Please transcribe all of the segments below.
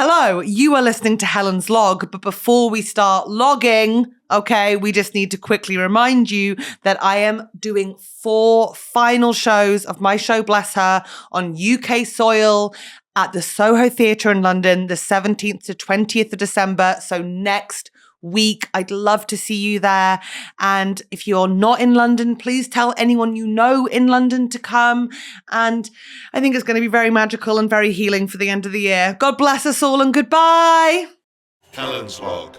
Hello, you are listening to Helen's Log, but before we start logging, okay, we just need to quickly remind you that I am doing 4 final shows of my show, Bless Her, on UK soil at the Soho Theatre in London, the 17th to 20th of December. So next week, I'd love to see you there. And if you're not in London, please tell anyone you know in London to come. And I think it's going to be very magical and very healing for the end of the year. God bless us all and goodbye. Helen's Log.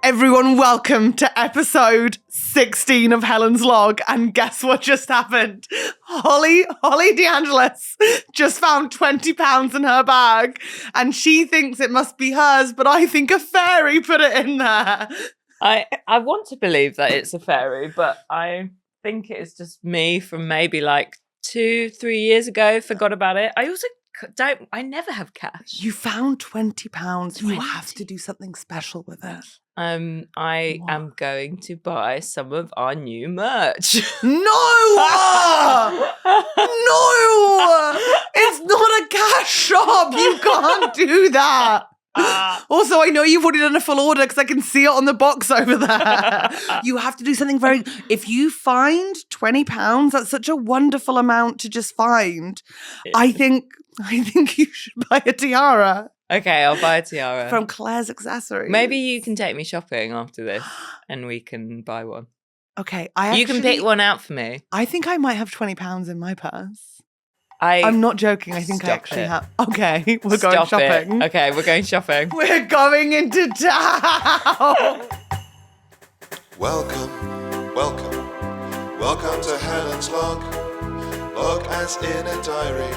Everyone, welcome to episode 16 of Helen's Log. And guess what just happened? Holly DeAngelis just found £20 in her bag and she thinks it must be hers, but I think a fairy put it in there. I want to believe that it's a fairy, but I think it's just me from maybe like 2-3 years ago, forgot about it. I never have cash. You found £20. You have to do something special with it. I am going to buy some of our new merch. No! No! It's not a cash shop. You can't do that. Also, I know you've already done a full order because I can see it on the box over there. You have to do something very... If you find £20, that's such a wonderful amount to just find. I think you should buy a tiara. Okay, I'll buy a tiara. From Claire's Accessories. Maybe you can take me shopping after this and we can buy one. Okay. You can pick one out for me. I think I might have £20 in my purse. I'm not joking. I think I actually have. Okay, we're going shopping. Okay, we're going shopping. We're going into town. Welcome to Helen's Log. Log as in a diary,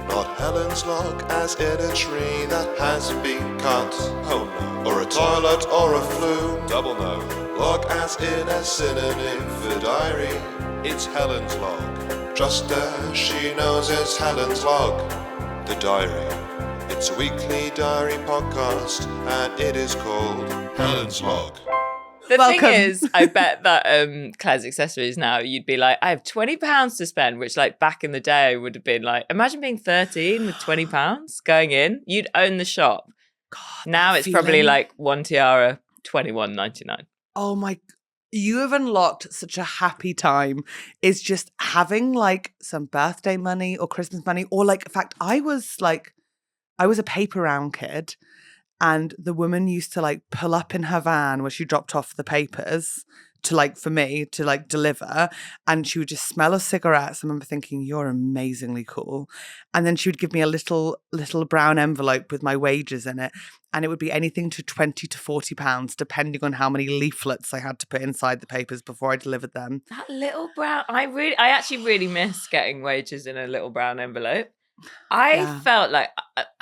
not Helen's Log as in a tree that has been cut. Oh no. Or a toilet or a flume. Double no. Log as in a synonym for diary. It's Helen's Log. Just as she knows it's Helen's Log. The diary. It's a weekly diary podcast and it is called Helen's Log. The thing is, I bet that Claire's Accessories now, you'd be like, I have £20 to spend, which like back in the day would have been like, imagine being 13 with £20 going in. You'd own the shop. God, now it's probably like one tiara, $21.99. Oh my, you have unlocked such a happy time. It's just having like some birthday money or Christmas money or like, in fact, I was a paper round kid. And the woman used to like pull up in her van where she dropped off the papers to like, for me to like deliver. And she would just smell of cigarettes. I remember thinking, you're amazingly cool. And then she would give me a little brown envelope with my wages in it. And it would be anything to £20 to £40, depending on how many leaflets I had to put inside the papers before I delivered them. That little brown, I actually really miss getting wages in a little brown envelope. I felt like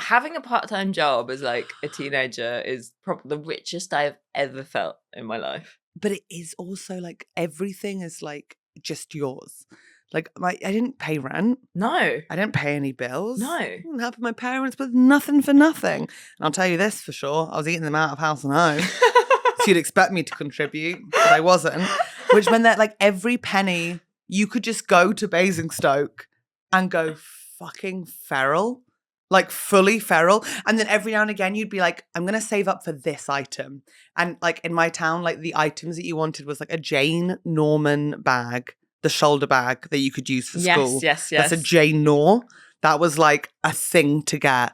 having a part-time job as like a teenager is probably the richest I've ever felt in my life. But it is also like everything is like just yours. Like I didn't pay rent. No. I didn't pay any bills. No. I didn't help my parents with nothing for nothing. And I'll tell you this for sure. I was eating them out of house and home. So you'd expect me to contribute, but I wasn't. Which meant that like every penny you could just go to Basingstoke and go fucking feral, like fully feral. And then every now and again you'd be like, I'm gonna save up for this item. And like in my town, like the items that you wanted was like a Jane Norman bag, the shoulder bag that you could use for school. Yes. That's a Jane Nor. That was like a thing to get.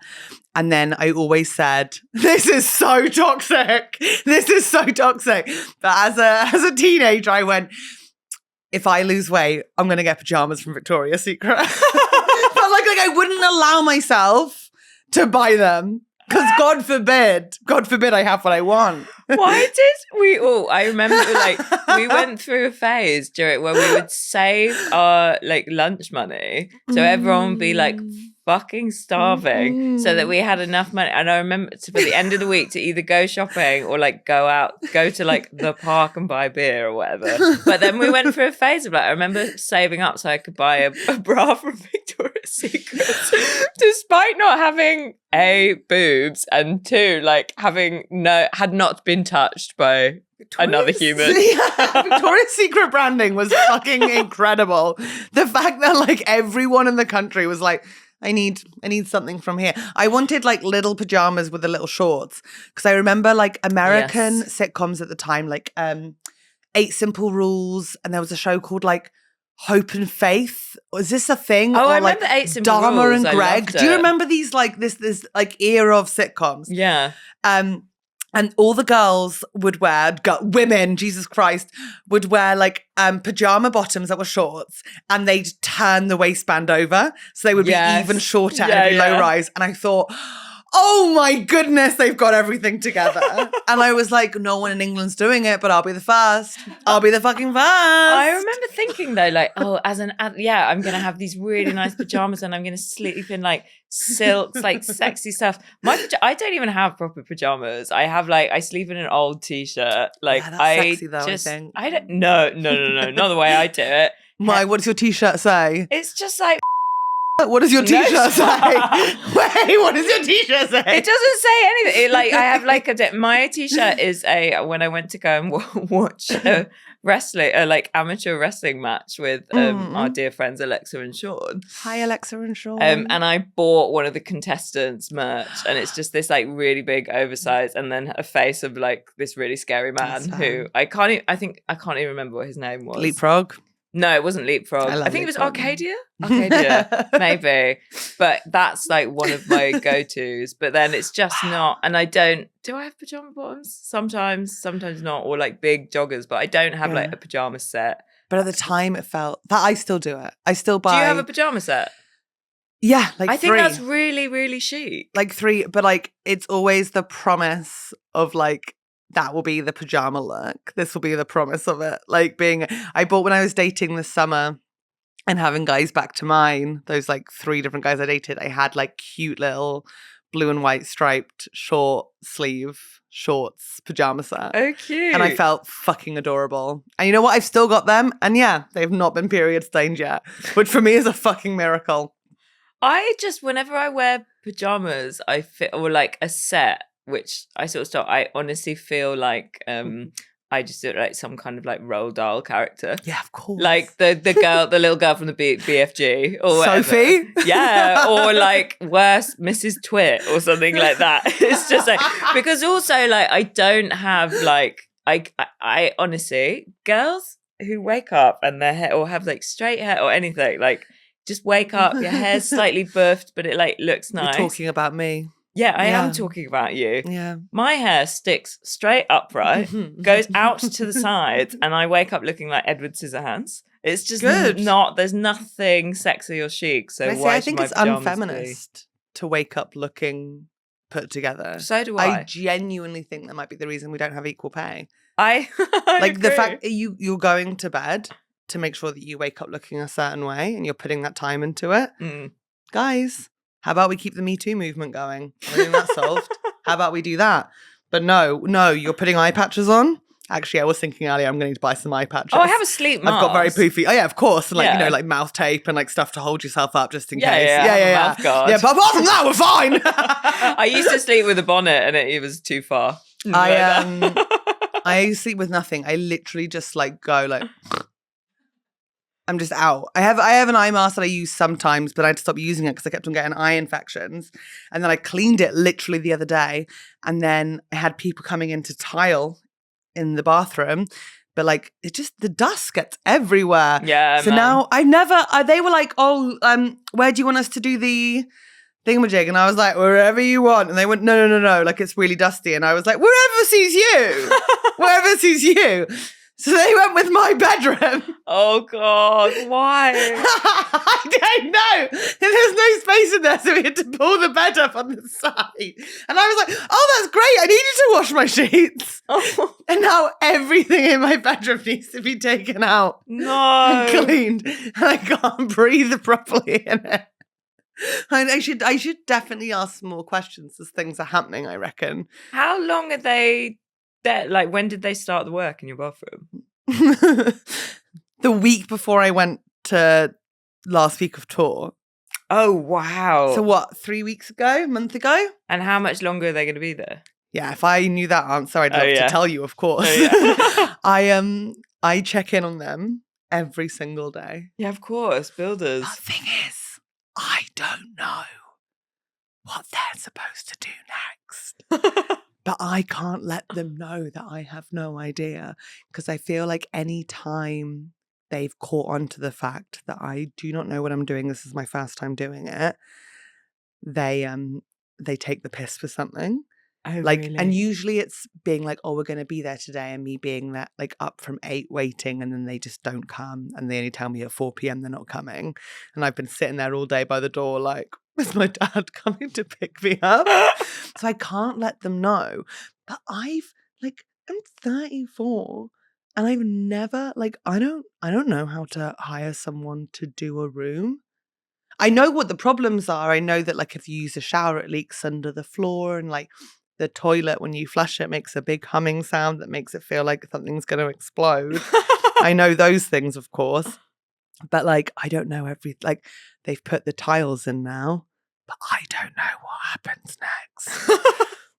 And then I always said, this is so toxic. This is so toxic. But as a teenager, I went, if I lose weight, I'm gonna get pajamas from Victoria's Secret. Like I wouldn't allow myself to buy them because God forbid I have what I want. Why did we all? I remember like we went through a phase where we would save our like lunch money so everyone would be like fucking starving so that we had enough money. And I remember for the end of the week to either go shopping or like go to like the park and buy beer or whatever. But then we went through a phase of like, I remember saving up so I could buy a bra from Victoria's Secret despite not having A, boobs, and 2, like had not been touched by another human. Victoria's Secret branding was fucking incredible. The fact that like everyone in the country was like, I need something from here. I wanted like little pajamas with the little shorts because I remember like American sitcoms at the time, like 8 Simple Rules, and there was a show called like Hope and Faith. Was this a thing? Oh, or I like remember 8 Simple Dharma Rules. and Greg. Do you remember these like this like era of sitcoms? Yeah. And all the girls would wear, women, Jesus Christ, would wear like pajama bottoms that were shorts, and they'd turn the waistband over so they would be even shorter and it'd be low rise. And I thought, oh my goodness, they've got everything together. And I was like, no one in England's doing it, but I'll be the first. I'll be the fucking first. I remember thinking though, like, oh, I'm going to have these really nice pajamas and I'm going to sleep in like silks, like sexy stuff. I don't even have proper pajamas. I have like, I sleep in an old t-shirt. Like, that's sexy though, I think. I don't, no, not the way I do it. What does your t-shirt say? It's just like, what does your t-shirt say? Wait, what does your t-shirt say? It doesn't say anything. I have like my t-shirt is when I went to go and watch a like amateur wrestling match with our dear friends Alexa and Sean. Hi, Alexa and Sean. And I bought one of the contestants' merch, and it's just this like really big oversized, and then a face of like this really scary man who I can't even remember what his name was. Leapfrog. No, it wasn't Leapfrog. I think it was Arcadia, maybe. But that's like one of my go-tos. But then it's just not, and I don't, do I have pajama bottoms? Sometimes not, or like big joggers, but I don't have like a pajama set. But at the time it felt, that I still do it. I still buy. Do you have a pajama set? Yeah, like I 3. think that's really, really chic. Like 3, but like it's always the promise of like, that will be the pajama look. This will be the promise of it. Like I bought when I was dating this summer and having guys back to mine, those like 3 different guys I dated, I had like cute little blue and white striped short sleeve shorts pajama set. Oh, cute. And I felt fucking adorable. And you know what? I've still got them. And yeah, they've not been period stained yet, which for me is a fucking miracle. Whenever I wear pajamas, I fit, or like a set, which I sort of start, I honestly feel like I just do like some kind of like Roald Dahl character. Yeah, of course. Like the little girl from the BFG or whatever. Sophie? Yeah, or like worse, Mrs. Twit or something like that. It's just like, because also like I don't have like, I honestly, girls who wake up and their hair, or have like straight hair or anything, like just wake up, your hair's slightly buffed, but it like looks nice. You're talking about me. Yeah, I am talking about you. Yeah. My hair sticks straight upright, goes out to the sides, and I wake up looking like Edward Scissorhands. It's just there's nothing sexy or chic. So I think it's unfeminist to wake up looking put together. So do I. I genuinely think that might be the reason we don't have equal pay. I like agree. The fact that you're going to bed to make sure that you wake up looking a certain way and you're putting that time into it. Guys, how about we keep the Me Too movement going? I think that's solved. How about we do that? But no, you're putting eye patches on. Actually, I was thinking earlier I'm going to buy some eye patches. Oh, I have a sleep mask. I've got very poofy. Oh yeah, of course. And like, like mouth tape and like stuff to hold yourself up just in case. Yeah. Mouth guard. Yeah, but apart from that, we're fine. I used to sleep with a bonnet and it was too far. I sleep with nothing. I literally just like go like I'm just out. I have an eye mask that I use sometimes, but I had to stop using it because I kept on getting eye infections. And then I cleaned it literally the other day. And then I had people coming in to tile in the bathroom. But like, it just, the dust gets everywhere. Yeah, so now they were like, oh, where do you want us to do the thingamajig? And I was like, wherever you want. And they went, no. Like, it's really dusty. And I was like, wherever suits you. Wherever suits you. So they went with my bedroom. Oh, God. Why? I don't know. There's no space in there, so we had to pull the bed up on the side. And I was like, oh, that's great. I needed to wash my sheets. Oh. And now everything in my bedroom needs to be taken out. No. And cleaned. And I can't breathe properly in it. I should definitely ask more questions as things are happening, I reckon. How long are they there? Like, when did they start the work in your bathroom? The week before I went to last week of tour. Oh, wow. So what, 3 weeks ago, a month ago? And how much longer are they going to be there? Yeah, if I knew that answer, I'd love to tell you, of course. Oh, yeah. I check in on them every single day. Yeah, of course. Builders. The thing is, I don't know what they're supposed to do next. But I can't let them know that I have no idea, because I feel like any time they've caught on to the fact that I do not know what I'm doing, this is my first time doing it, they take the piss for something. Oh, Like, really? and usually it's being like, oh, we're going to be there today, and me being that like up from 8 waiting, and then they just don't come, and they only tell me at 4 p.m. they're not coming, and I've been sitting there all day by the door like, is my dad coming to pick me up? So I can't let them know. But I'm 34, and I've never I don't know how to hire someone to do a room. I know what the problems are. I know that like if you use a shower, it leaks under the floor, and like the toilet, when you flush it, makes a big humming sound that makes it feel like something's going to explode. I know those things, of course. But like, I don't know they've put the tiles in now, but I don't know what happens next.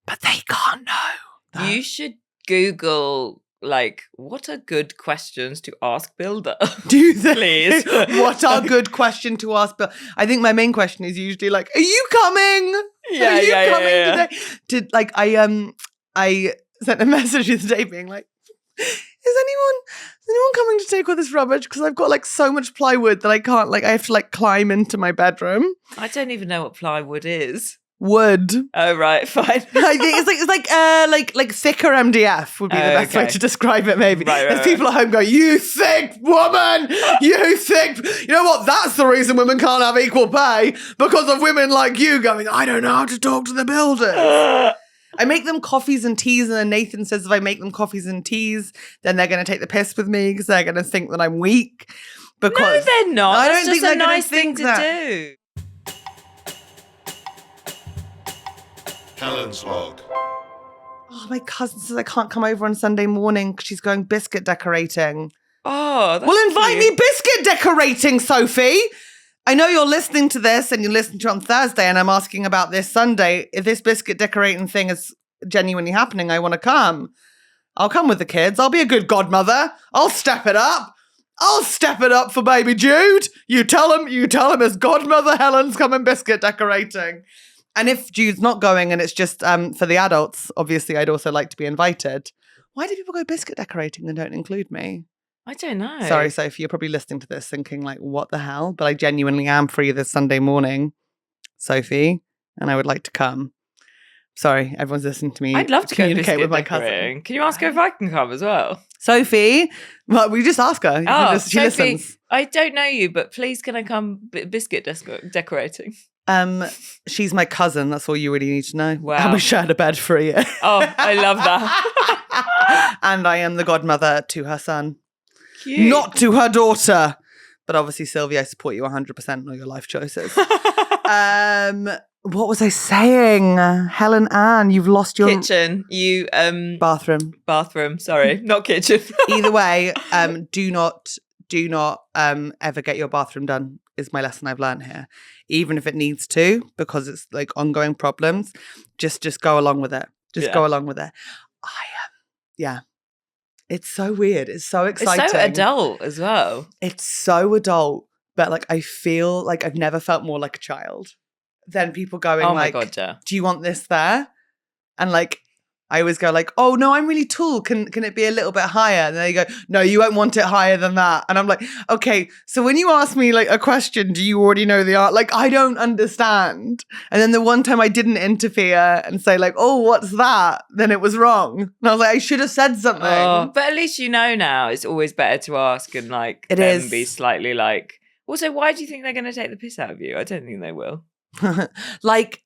But they can't know. You should Google, like, what are good questions to ask builder? Do that. Please. What are good question to ask? But I think my main question is usually like, are you coming? Yeah, Are you yeah, coming yeah. today? I sent a message the other day being like, is anyone coming to take all this rubbish? Because I've got like so much plywood that I can't, I have to like climb into my bedroom. I don't even know what plywood is. Wood. Oh, right, fine. I think it's like thicker MDF would be the best way okay. to describe it, maybe. Right, There's people at home going, you thick woman, you thick. You know what? That's the reason women can't have equal pay, because of women like you going, I don't know how to talk to the builders. I make them coffees and teas, and then Nathan says if I make them coffees and teas, then they're going to take the piss with me because they're going to think that I'm weak. Because No, they're not. I That's don't just think a they're gonna nice thing think to that. do. Helen's log. Oh, my cousin says I can't come over on Sunday morning because she's going biscuit decorating. Oh, that's Well, invite cute. me biscuit decorating, Sophie. I know you're listening to this and you're listening to it on Thursday, and I'm asking about this Sunday. If this biscuit decorating thing is genuinely happening, I want to come. I'll come with the kids. I'll be a good godmother. I'll step it up. I'll step it up for baby Jude. You tell him as godmother Helen's coming biscuit decorating. And if Jude's not going and it's just for the adults, obviously I'd also like to be invited. Why do people go biscuit decorating and don't include me? I don't know. Sorry, Sophie, you're probably listening to this thinking like, what the hell? But I genuinely am free this Sunday morning, Sophie, and I would like to come. Sorry, everyone's listening to me. I'd love to go communicate biscuit with my decorating. cousin. Can you ask her if I can come as well? Sophie, well, we just ask her. Oh, She Sophie, listens. I don't know you, but please can I come biscuit decorating? She's my cousin. That's all you really need to know. Wow. And we shared a bed for a year. Oh, I love that. And I am the godmother to her son. Cute. Not to her daughter. But obviously, Sylvia, I support you 100% in all your life choices. What was I saying? Helen Ann, you've lost your kitchen. You bathroom. Sorry, not kitchen. Either way, do not ever get your bathroom done, is my lesson I've learned here. Even if it needs to, because it's like ongoing problems, just go along with it. Go along with it. Yeah. It's so weird. It's so exciting. It's so adult as well. It's so adult, but like I feel like I've never felt more like a child than people going Oh my like, God, yeah. do you want this there? And like, I always go like, oh no, I'm really tall. Can it be a little bit higher? And they go, no, you won't want it higher than that. And I'm like, okay, so when you ask me like a question, do you already know the answer? Like, I don't understand. And then the one time I didn't interfere and say like, oh, what's that? Then it was wrong. And I was like, I should have said something. Oh, but at least you know now. It's always better to ask and like It them is. be slightly like. Also, why do you think they're going to take the piss out of you? I don't think they will. Like,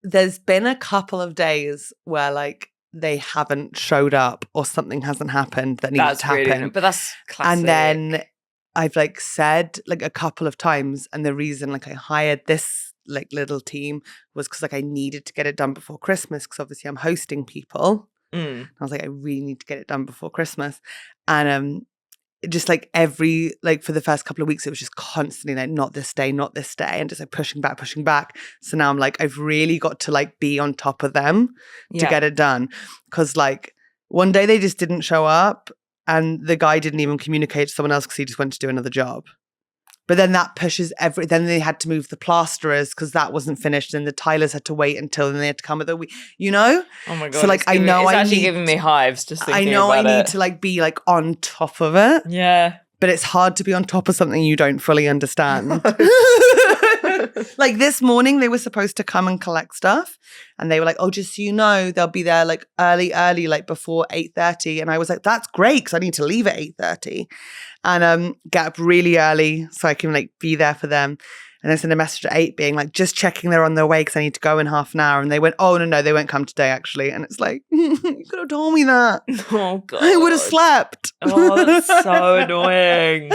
there's been a couple of days where like they haven't showed up or something hasn't happened that needs to happen. Really, but that's classic. And then I've like said like a couple of times, and the reason like I hired this like little team was because like I needed to get it done before Christmas, because obviously I'm hosting people. I was like, I really need to get it done before Christmas. And just like for the first couple of weeks, it was just constantly like, not this day, and just like pushing back. So now I'm like, I've really got to like be on top of them to get it done. Because like one day they just didn't show up, and the guy didn't even communicate to someone else because he just went to do another job. But then that pushes then they had to move the plasterers because that wasn't finished, and the tilers had to wait until then they had to come with a week, you know? Oh my God. So like it's actually need, giving me hives just thinking I know about I need it. to like be like on top of it. Yeah. But it's hard to be on top of something you don't fully understand. Like this morning, they were supposed to come and collect stuff. And they were like, oh, just so you know, they'll be there like early, like before 8:30. And I was like, that's great because I need to leave at 8:30 and get up really early so I can like be there for them. And I sent a message at 8 being like, just checking they're on their way because I need to go in half an hour. And they went, oh, no, they won't come today, actually. And it's like, you could have told me that. Oh, God. I would have slept. Oh, that's so annoying.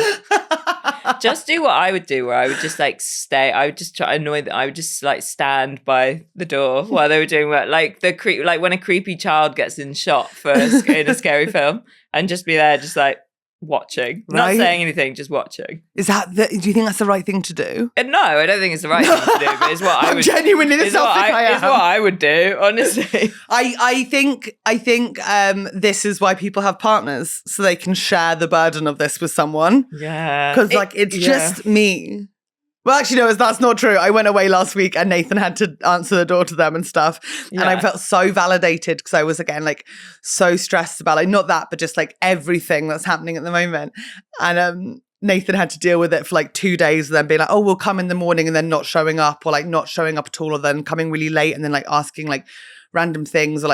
Just do what I would do, where I would just like stay. I would just try annoy them. I would just like stand by the door while they were doing work. Like like when a creepy child gets in shot in a scary film and just be there, just like, watching, not saying anything, just watching. Do you think that's the right thing to do? No, I don't think it's the right thing to do, but it's what I would genuinely the selfish I am. It's what I would do, honestly. I think this is why people have partners, so they can share the burden of this with someone. Yeah. Because like it's just me. Well, actually, no, that's not true. I went away last week and Nathan had to answer the door to them and stuff. Yeah. And I felt so validated because I was, again, like so stressed about, like, not that, but just like everything that's happening at the moment. And Nathan had to deal with it for like 2 days and then being like, oh, we'll come in the morning and then not showing up, or like not showing up at all, or then coming really late and then like asking like random things, or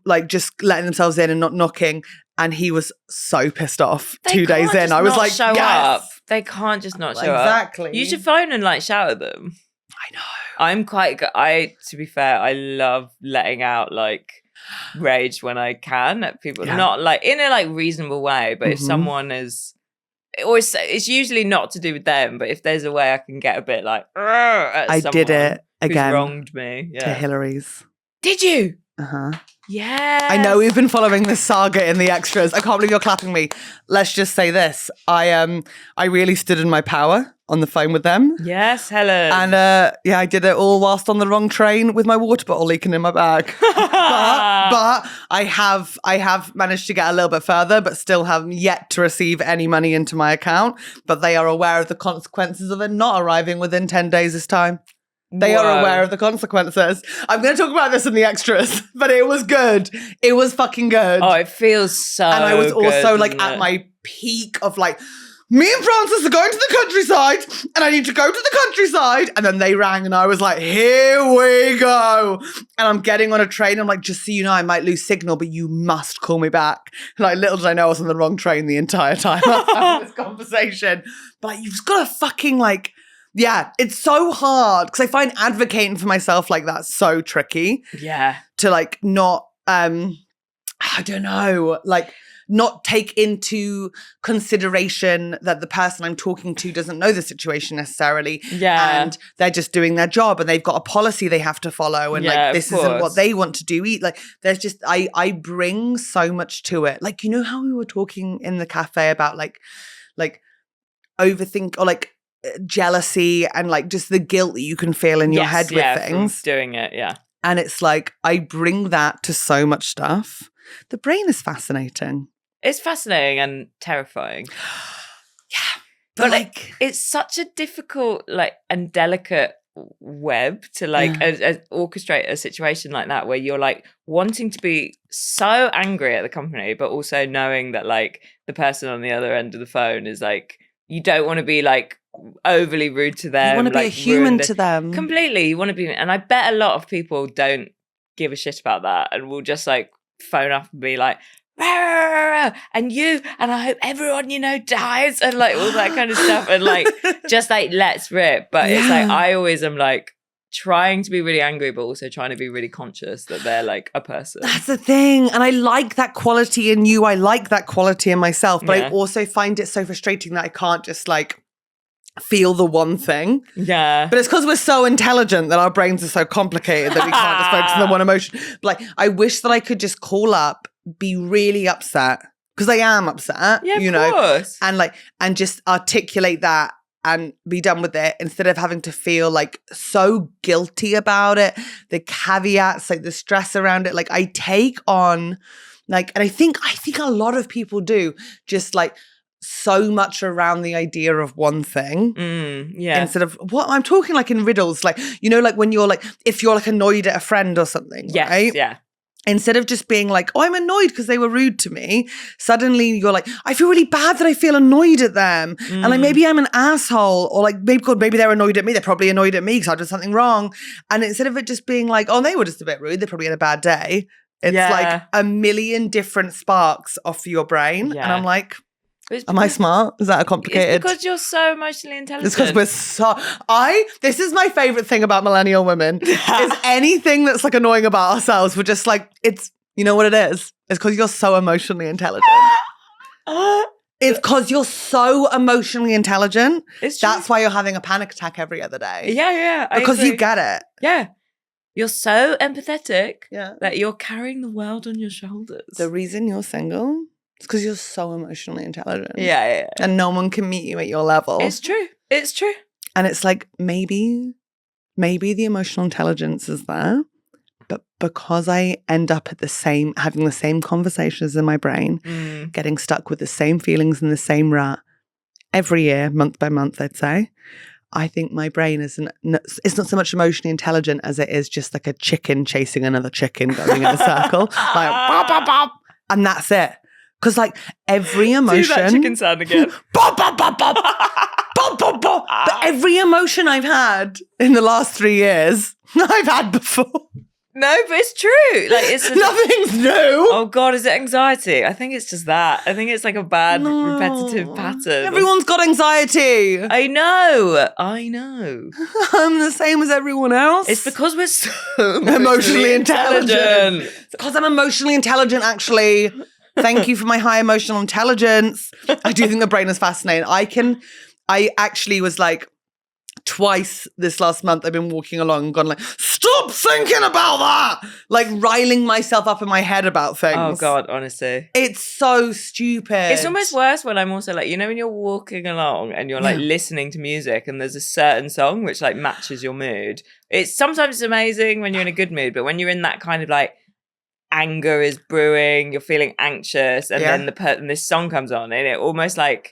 like just letting themselves in and not knocking. And he was so pissed off 2 days in. I was like, show yes. up. They can't just not show up. Exactly. You should phone and like shout at them. I know. I'm quite good. To be fair, I love letting out like rage when I can at people. Yeah. Not like in a like reasonable way, but if someone is, it's usually not to do with them, but if there's a way I can get a bit like, at I did it again. Who's wronged me. Yeah. To Hilary's. Did you? Uh-huh. Yeah. I know we've been following this saga in the extras. I can't believe you're clapping me. Let's just say this. I really stood in my power on the phone with them. Yes, Helen. And I did it all whilst on the wrong train with my water bottle leaking in my bag. but I have managed to get a little bit further, but still have yet to receive any money into my account. But they are aware of the consequences of it not arriving within 10 days this time. They are aware of the consequences. I'm going to talk about this in the extras, but it was good. It was fucking good. Oh, it feels so And I was good, also like at my peak of like, me and Francis are going to the countryside and I need to go to the countryside. And then they rang and I was like, here we go. And I'm getting on a train. I'm like, just so you know, I might lose signal, but you must call me back. Like, little did I know I was on the wrong train the entire time I was having this conversation. But like, you've just got to fucking like, yeah, it's so hard because I find advocating for myself like that so tricky. Yeah. To like not, I don't know, like not take into consideration that the person I'm talking to doesn't know the situation necessarily. Yeah. And they're just doing their job and they've got a policy they have to follow. And like, this isn't what they want to do. Like, there's just, I bring so much to it. Like, you know how we were talking in the cafe about like overthink or like, jealousy and like just the guilt that you can feel in your head with things. Doing it, yeah. And it's like, I bring that to so much stuff. The brain is fascinating. It's fascinating and terrifying. Yeah. But like, it's such a difficult like and delicate web to like orchestrate a situation like that where you're like wanting to be so angry at the company, but also knowing that like the person on the other end of the phone is like, you don't want to be like overly rude to them. You want to be a human to them. Completely. You want to be, and I bet a lot of people don't give a shit about that and will just like phone up and be like, rah, rah, rah, and you, and I hope everyone you know dies, and like all that kind of stuff, and like just like let's rip. But it's like I always am like trying to be really angry, but also trying to be really conscious that they're like a person. That's the thing. And I like that quality in you. I like that quality in myself. But I also find it so frustrating that I can't just like feel the one thing. Yeah. But it's because we're so intelligent that our brains are so complicated that we can't just focus on the one emotion. But like, I wish that I could just call up, be really upset, because I am upset, you know, course. And like, and just articulate that and be done with it instead of having to feel like so guilty about it. The caveats, like the stress around it, like I take on like, and I think a lot of people do just like so much around the idea of one thing. Yeah. Instead of what I'm talking like in riddles, like, you know, like when you're like, if you're like annoyed at a friend or something, Yes, right? yeah. Instead of just being like, oh, I'm annoyed because they were rude to me, suddenly you're like, I feel really bad that I feel annoyed at them. And like, maybe I'm an asshole, or like, maybe they're annoyed at me. They're probably annoyed at me because I did something wrong. And instead of it just being like, oh, they were just a bit rude, they probably had a bad day. It's like a million different sparks off your brain. Yeah. And I'm like, am I smart? Is that a complicated? It's because you're so emotionally intelligent. It's because this is my favorite thing about millennial women is anything that's like annoying about ourselves. We're just like, it's, you know what it is? It's because you're so emotionally intelligent. It's because you're so emotionally intelligent. It's true. That's why you're having a panic attack every other day. Yeah. Because you get it. Yeah. You're so empathetic Yeah. that you're carrying the world on your shoulders. The reason you're single is because you're so emotionally intelligent. Yeah. And no one can meet you at your level. It's true. It's true. And it's like, maybe the emotional intelligence is there, but because I end up at having the same conversations in my brain, getting stuck with the same feelings in the same rut every year, month by month, I'd say, I think my brain it's not so much emotionally intelligent as it is just like a chicken chasing another chicken going in a circle. Like, bop, bop, bop, and that's it. Because like every emotion. Do that chicken sound again. Bop, bop, bop, bop. Bop, bop, bop. But every emotion I've had in the last 3 years, I've had before. No, but it's true. Like nothing's new. Oh God, is it anxiety? I think it's just that. I think it's like a bad repetitive pattern. Everyone's got anxiety. I know. I'm the same as everyone else. It's because we're so emotionally intelligent. It's because I'm emotionally intelligent, actually. Thank you for my high emotional intelligence. I do think the brain is fascinating. I actually was like, twice this last month I've been walking along and gone like, stop thinking about that! Like riling myself up in my head about things. Oh God, honestly. It's so stupid. It's almost worse when I'm also like, you know when you're walking along and you're like listening to music and there's a certain song which like matches your mood. It's sometimes amazing when you're in a good mood, but when you're in that kind of like anger is brewing, you're feeling anxious, and then this song comes on and it almost like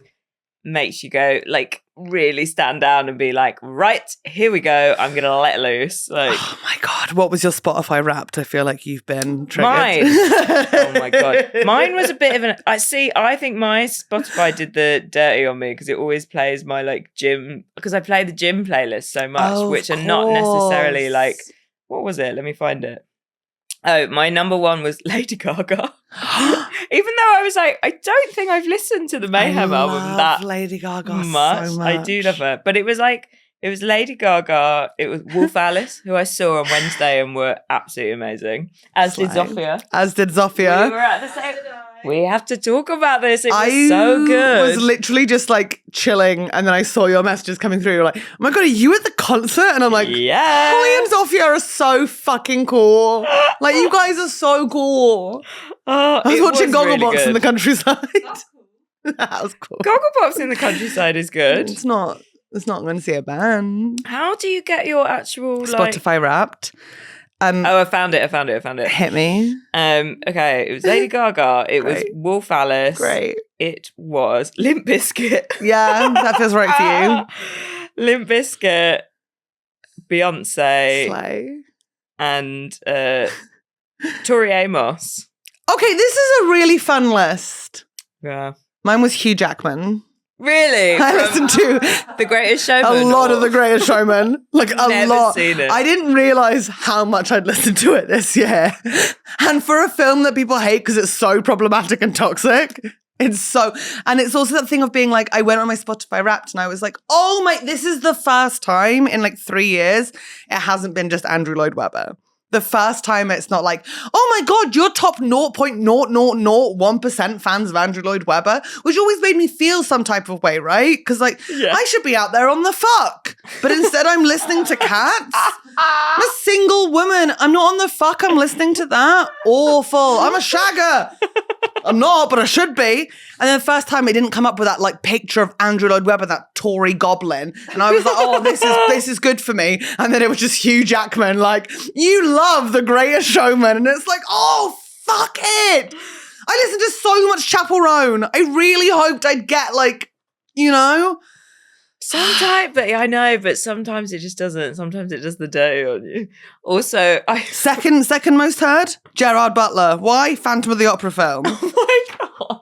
makes you go like really stand down and be like, right, here we go, I'm gonna let loose. Like, oh my God, what was your Spotify Wrapped? I feel like you've been triggered. Mine. Oh my God, mine was a bit of I think my Spotify did the dirty on me because it always plays my like gym, because I play the gym playlist so much, which are not necessarily like, what was it? Let me find it. Oh, my number one was Lady Gaga. Even though I was like, I don't think I've listened to the Mayhem album that Lady Gaga much. So much. I do love her. But it was Lady Gaga, it was Wolf Alice, who I saw on Wednesday and were absolutely amazing. As did Zofia. We were at the same time. We have to talk about this. It was so good. I was literally just like chilling, and then I saw your messages coming through. You're like, oh my God, are you at the concert? And I'm like, yeah. Holly and Zofia are so fucking cool. Like, you guys are so cool. I was watching Gogglebox really in the countryside. That was cool. Gogglebox in the countryside is good. It's not going to see a band. How do you get your actual Spotify Wrapped? I found it. Hit me. Okay, it was Lady Gaga. It was Wolf Alice. Great. It was Limp Bizkit. Yeah, that feels right for you. Limp Bizkit, Beyonce, Slay. and Tori Amos. Okay, this is a really fun list. Yeah. Mine was Hugh Jackman. Really? I listened to The Greatest Showman. a lot of The Greatest Showman. Like a Never lot. seen it. I didn't realise how much I'd listened to it this year. And for a film that people hate because it's so problematic and toxic, and it's also that thing of being like, I went on my Spotify Wrapped and I was like, this is the first time in like 3 years it hasn't been just Andrew Lloyd Webber. The first time it's not like, oh my God, you're top 0.0001% fans of Andrew Lloyd Webber, which always made me feel some type of way, right? Because I should be out there on the fuck. But instead I'm listening to Cats. I'm a single woman. I'm not on the fuck. I'm listening to that. Awful. I'm a shagger. I'm not, but I should be. And then the first time it didn't come up with that like picture of Andrew Lloyd Webber, that Tory goblin. And I was like, oh, this is good for me. And then it was just Hugh Jackman, like, you love The Greatest Showman. And it's like, oh, fuck it. I listened to so much Chapel Roan. I really hoped I'd get like, you know. Sometimes, but I know, but sometimes it just doesn't. Sometimes it does the day on you. Also, Second most heard, Gerard Butler. Why? Phantom of the Opera film. Oh my God.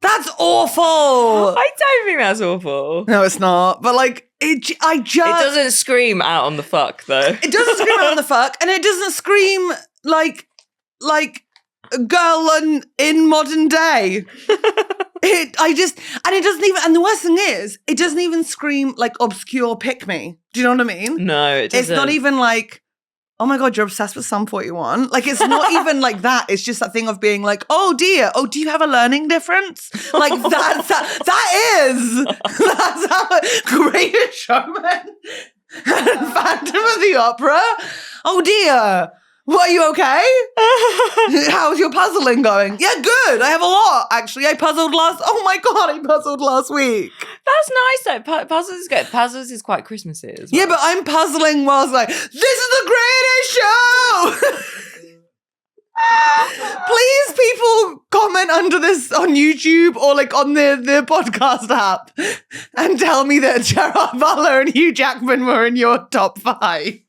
That's awful. I don't think that's awful. No, it's not. But like, it doesn't scream out on the fuck though. It doesn't scream out on the fuck, and it doesn't scream like a girl in modern day. It doesn't even, and the worst thing is, it doesn't even scream like obscure pick me. Do you know what I mean? No, it doesn't. It's not even like, oh my God, you're obsessed with Sum 41. Like, it's not even like that. It's just that thing of being like, oh dear, oh, do you have a learning difference? Like, that's how Greatest Showman and Phantom of the Opera. Oh dear. What, are you okay? How's your puzzling going? Yeah, good. I have a lot, actually. I puzzled last week. That's nice though. Puzzles is good. Puzzles is quite Christmassy as well. Yeah, but I'm puzzling whilst like, this is the greatest show! Please, people, comment under this on YouTube or like on the podcast app and tell me that Gerard Butler and Hugh Jackman were in your top 5.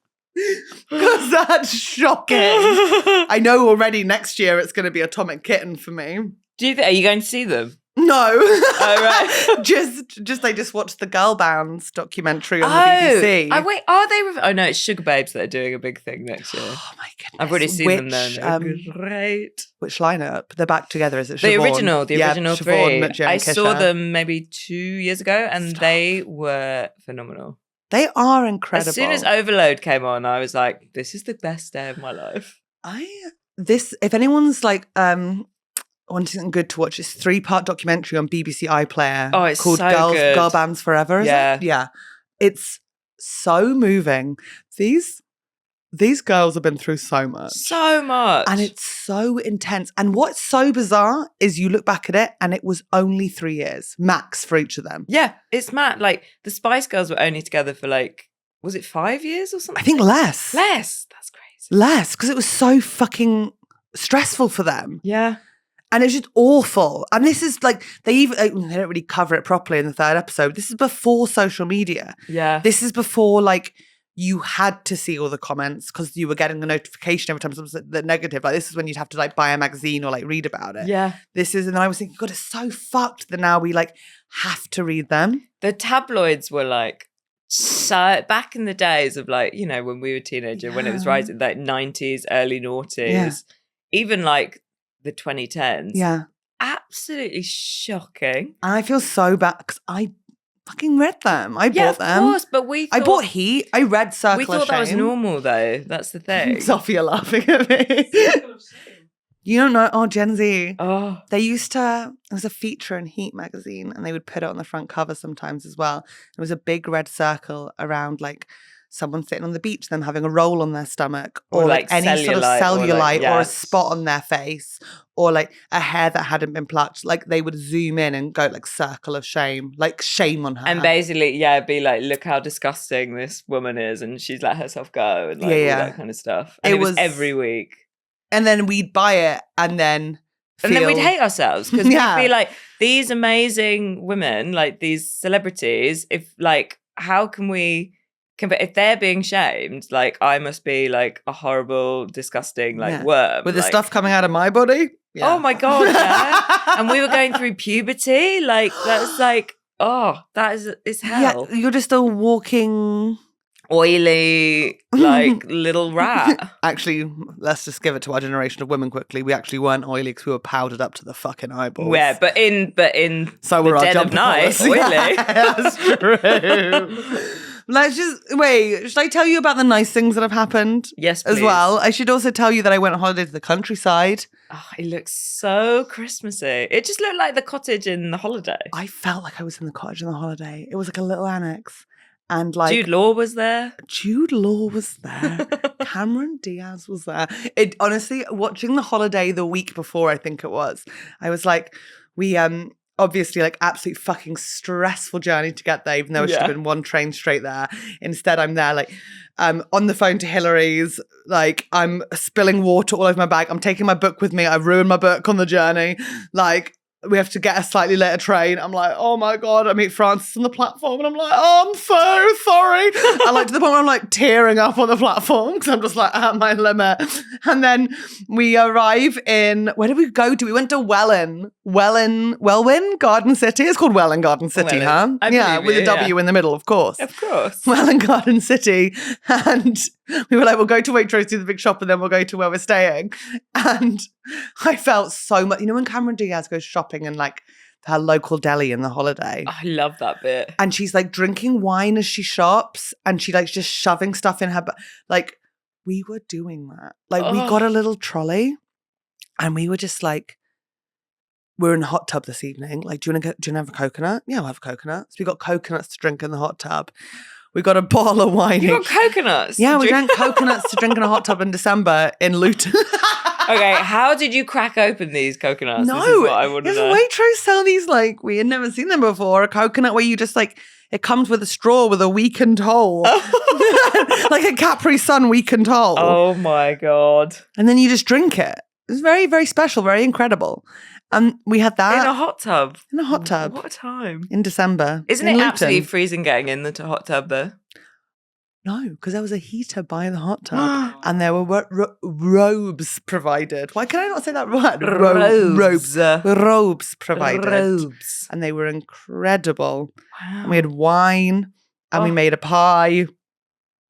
Because that's shocking. I know already next year it's going to be Atomic Kitten for me. Are you going to see them? No. Oh, right. just watched the Girl Bands documentary on the BBC. Oh, wait, are they? Oh, no, it's Sugar Babes that are doing a big thing next year. Oh, my goodness. I've already seen them then. Great. Which lineup? They're back together, is it? The Siobhan? original Siobhan, 3. Mitchell, I Kisha. saw them maybe 2 years ago and they were phenomenal. They are incredible. As soon as Overload came on, I was like, this is the best day of my life. If anyone's like wanting something good to watch, it's 3-part documentary on BBC iPlayer. Oh, it's called so good. Girl Bands Forever, is it? Yeah. It's so moving. These girls have been through so much. So much. And it's so intense. And what's so bizarre is you look back at it and it was only 3 years, max, for each of them. Yeah, it's mad. Like, the Spice Girls were only together for like, was it 5 years or something? I think less. Less. That's crazy. Less, because it was so fucking stressful for them. Yeah. And it's just awful. And this is like, they don't really cover it properly in the 3rd episode. This is before social media. Yeah. This is before like, you had to see all the comments because you were getting a notification every time something was negative. Like, this is when you'd have to like buy a magazine or like read about it. Yeah. And then I was thinking, God, it's so fucked that now we like have to read them. The tabloids were like, so back in the days of like, you know, when we were teenager, when it was rising, like 90s, early noughties, even like the 2010s. Yeah. Absolutely shocking. And I feel so bad because I fucking read them. I bought them. Of course, but I bought Heat. I read Circle of Shame. We thought that was normal, though. That's the thing. Sophia laughing at me. You don't know? Oh, Gen Z. Oh. They used to, it was a feature in Heat magazine and they would put it on the front cover sometimes as well. It was a big red circle around like someone sitting on the beach, them having a roll on their stomach, or like any sort of cellulite or a spot on their face, or like a hair that hadn't been plucked. Like they would zoom in and go like circle of shame, like shame on her. And basically, be like, look how disgusting this woman is, and she's let herself go, and like all that kind of stuff. And it was every week. And then we'd buy it, and then we'd hate ourselves because we'd be like, these amazing women, like these celebrities, if like, how can we? If they're being shamed, like I must be like a horrible, disgusting like worm. With the stuff coming out of my body? Yeah. Oh my God, yeah. And we were going through puberty. Like that's like, it's hell. Yeah, you're just a walking... oily, like little rat. Actually, let's just give it to our generation of women quickly. We actually weren't oily because we were powdered up to the fucking eyeballs. Yeah, but in so the dead of night, oily. Yeah, that's true. Let's just wait. Should I tell you about the nice things that have happened? Yes, please. As well. I should also tell you that I went on holiday to the countryside. Oh, it looks so Christmassy. It just looked like the cottage in The Holiday. I felt like I was in the cottage in The Holiday. It was like a little annex. And like Jude Law was there. Cameron Diaz was there. It honestly, watching The Holiday the week before, I think it was, I was like, obviously like absolute fucking stressful journey to get there, even though it should have been one train straight there. Instead, I'm there like on the phone to Hilary's, like I'm spilling water all over my bag. I'm taking my book with me. I've ruined my book on the journey. Like, we have to get a slightly later train. I'm like, oh my God, I meet Francis on the platform and I'm like, oh, I'm so sorry. I like to the point where I'm like tearing up on the platform because I'm just like at my limit. And then we arrive in, where did we go to? We went to Welwyn Garden City. It's called Welwyn Garden City, huh? Yeah, with a W in the middle, of course. Of course. Welwyn Garden City. And we were like, we'll go to Waitrose, do the big shop, and then we'll go to where we're staying. And I felt so much, you know when Cameron Diaz goes shopping in like her local deli in the holiday? I love that bit. And she's like drinking wine as she shops and she like just shoving stuff in her, like we were doing that. Like we got a little trolley and we were just like, we're in a hot tub this evening. Like, do you want to have a coconut? Yeah, we'll have a coconut. So we got coconuts to drink in the hot tub. We got a bottle of wine. You got coconuts? Yeah, we drank coconuts to drink in a hot tub in December in Luton. Okay, how did you crack open these coconuts? No, this is what I want to there's know. a Waitrose sell these, like, we had never seen them before. A coconut where you just, like, it comes with a straw with a weakened hole. Like a Capri Sun weakened hole. Oh my God. And then you just drink it. It was very, very special, very incredible. And we had that. In a hot tub? In a hot tub. What a time. In December. Isn't in it Luton. absolutely freezing getting in the hot tub though? No, because there was a heater by the hot tub and there were robes provided. Why can I not say that word? Robes. Robes provided. Robes. And they were incredible. Wow. And we had wine and we made a pie.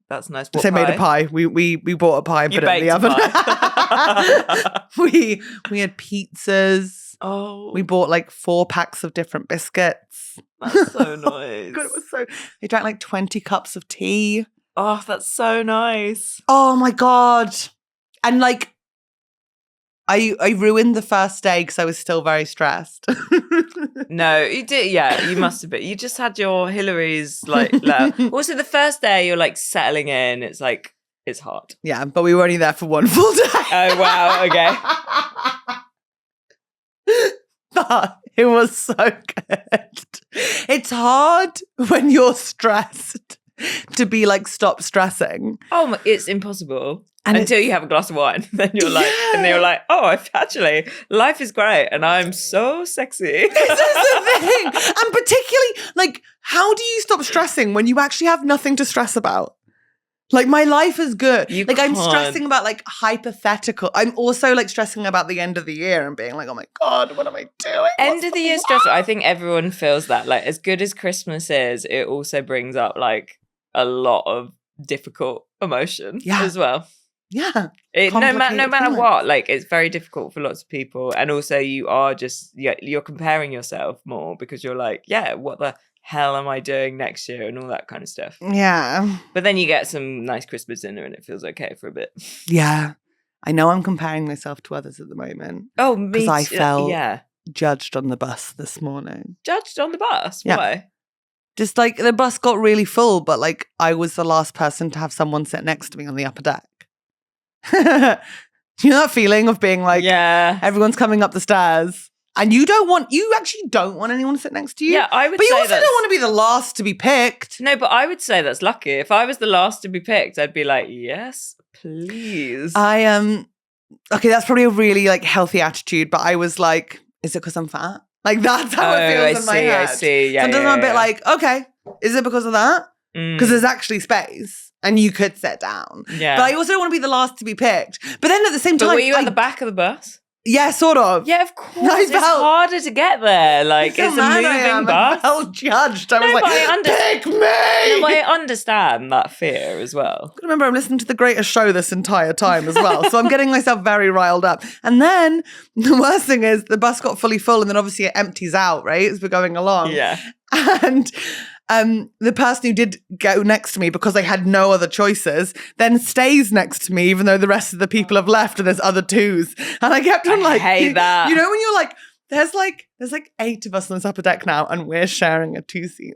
That's nice. I say made a pie. We bought a pie and put it in the oven. we had pizzas. Oh. We bought like 4 packs of different biscuits. That's so nice. God, it was so. We drank like 20 cups of tea. Oh, that's so nice. Oh my God. And like, I ruined the first day because I was still very stressed. No, you did. Yeah, you must have been. You just had your Hilary's like letter. Also, the first day you're like settling in. It's like, it's hard. Yeah, but we were only there for one full day. Oh, wow. Okay. But it was so good. It's hard when you're stressed to be like, stop stressing. Oh, it's impossible. And until you have a glass of wine. Then you're like, and then you're like, oh, actually, life is great. And I'm so sexy. This is the thing. And particularly, like, how do you stop stressing when you actually have nothing to stress about? Like, my life is good. I'm stressing about like hypothetical. I'm also like stressing about the end of the year and being like, oh my God, what am I doing? End of the year stress. I think everyone feels that. Like, as good as Christmas is, it also brings up like a lot of difficult emotion as well. Yeah. No matter what, like, it's very difficult for lots of people. And also you are just, you're comparing yourself more because you're like, yeah, what the hell am I doing next year and all that kind of stuff. Yeah. But then you get some nice Christmas dinner and it feels okay for a bit. Yeah. I know I'm comparing myself to others at the moment. Oh, me too. Because I felt judged on the bus this morning. Judged on the bus? Yeah. Why? Just like the bus got really full, but like I was the last person to have someone sit next to me on the upper deck. You know that feeling of being like, everyone's coming up the stairs and you actually don't want anyone to sit next to you. Yeah, I would but say you also don't want to be the last to be picked. No, but I would say that's lucky. If I was the last to be picked, I'd be like, yes, please. Okay, that's probably a really like healthy attitude, but I was like, is it because I'm fat? Like that's how it feels in my head. I see. Yeah, sometimes I'm a bit like, okay, is it because of that? Because there's actually space and you could sit down. Yeah. But I also don't want to be the last to be picked. But then at the same time, were you at the back of the bus? Yeah, sort of. Yeah, of course. It's harder to get there. Like, it's a moving bus. I felt judged. I was like, pick me! No, but I understand that fear as well. I remember I'm listening to The Greatest Show this entire time as well. So I'm getting myself very riled up. And then the worst thing is the bus got fully full and then obviously it empties out, right? As we're going along. Yeah. And the person who did go next to me because they had no other choices then stays next to me even though the rest of the people have left and there's other twos. And I kept on like, I hate that. You know when you're like, there's like 8 of us on this upper deck now and we're sharing a 2-seat.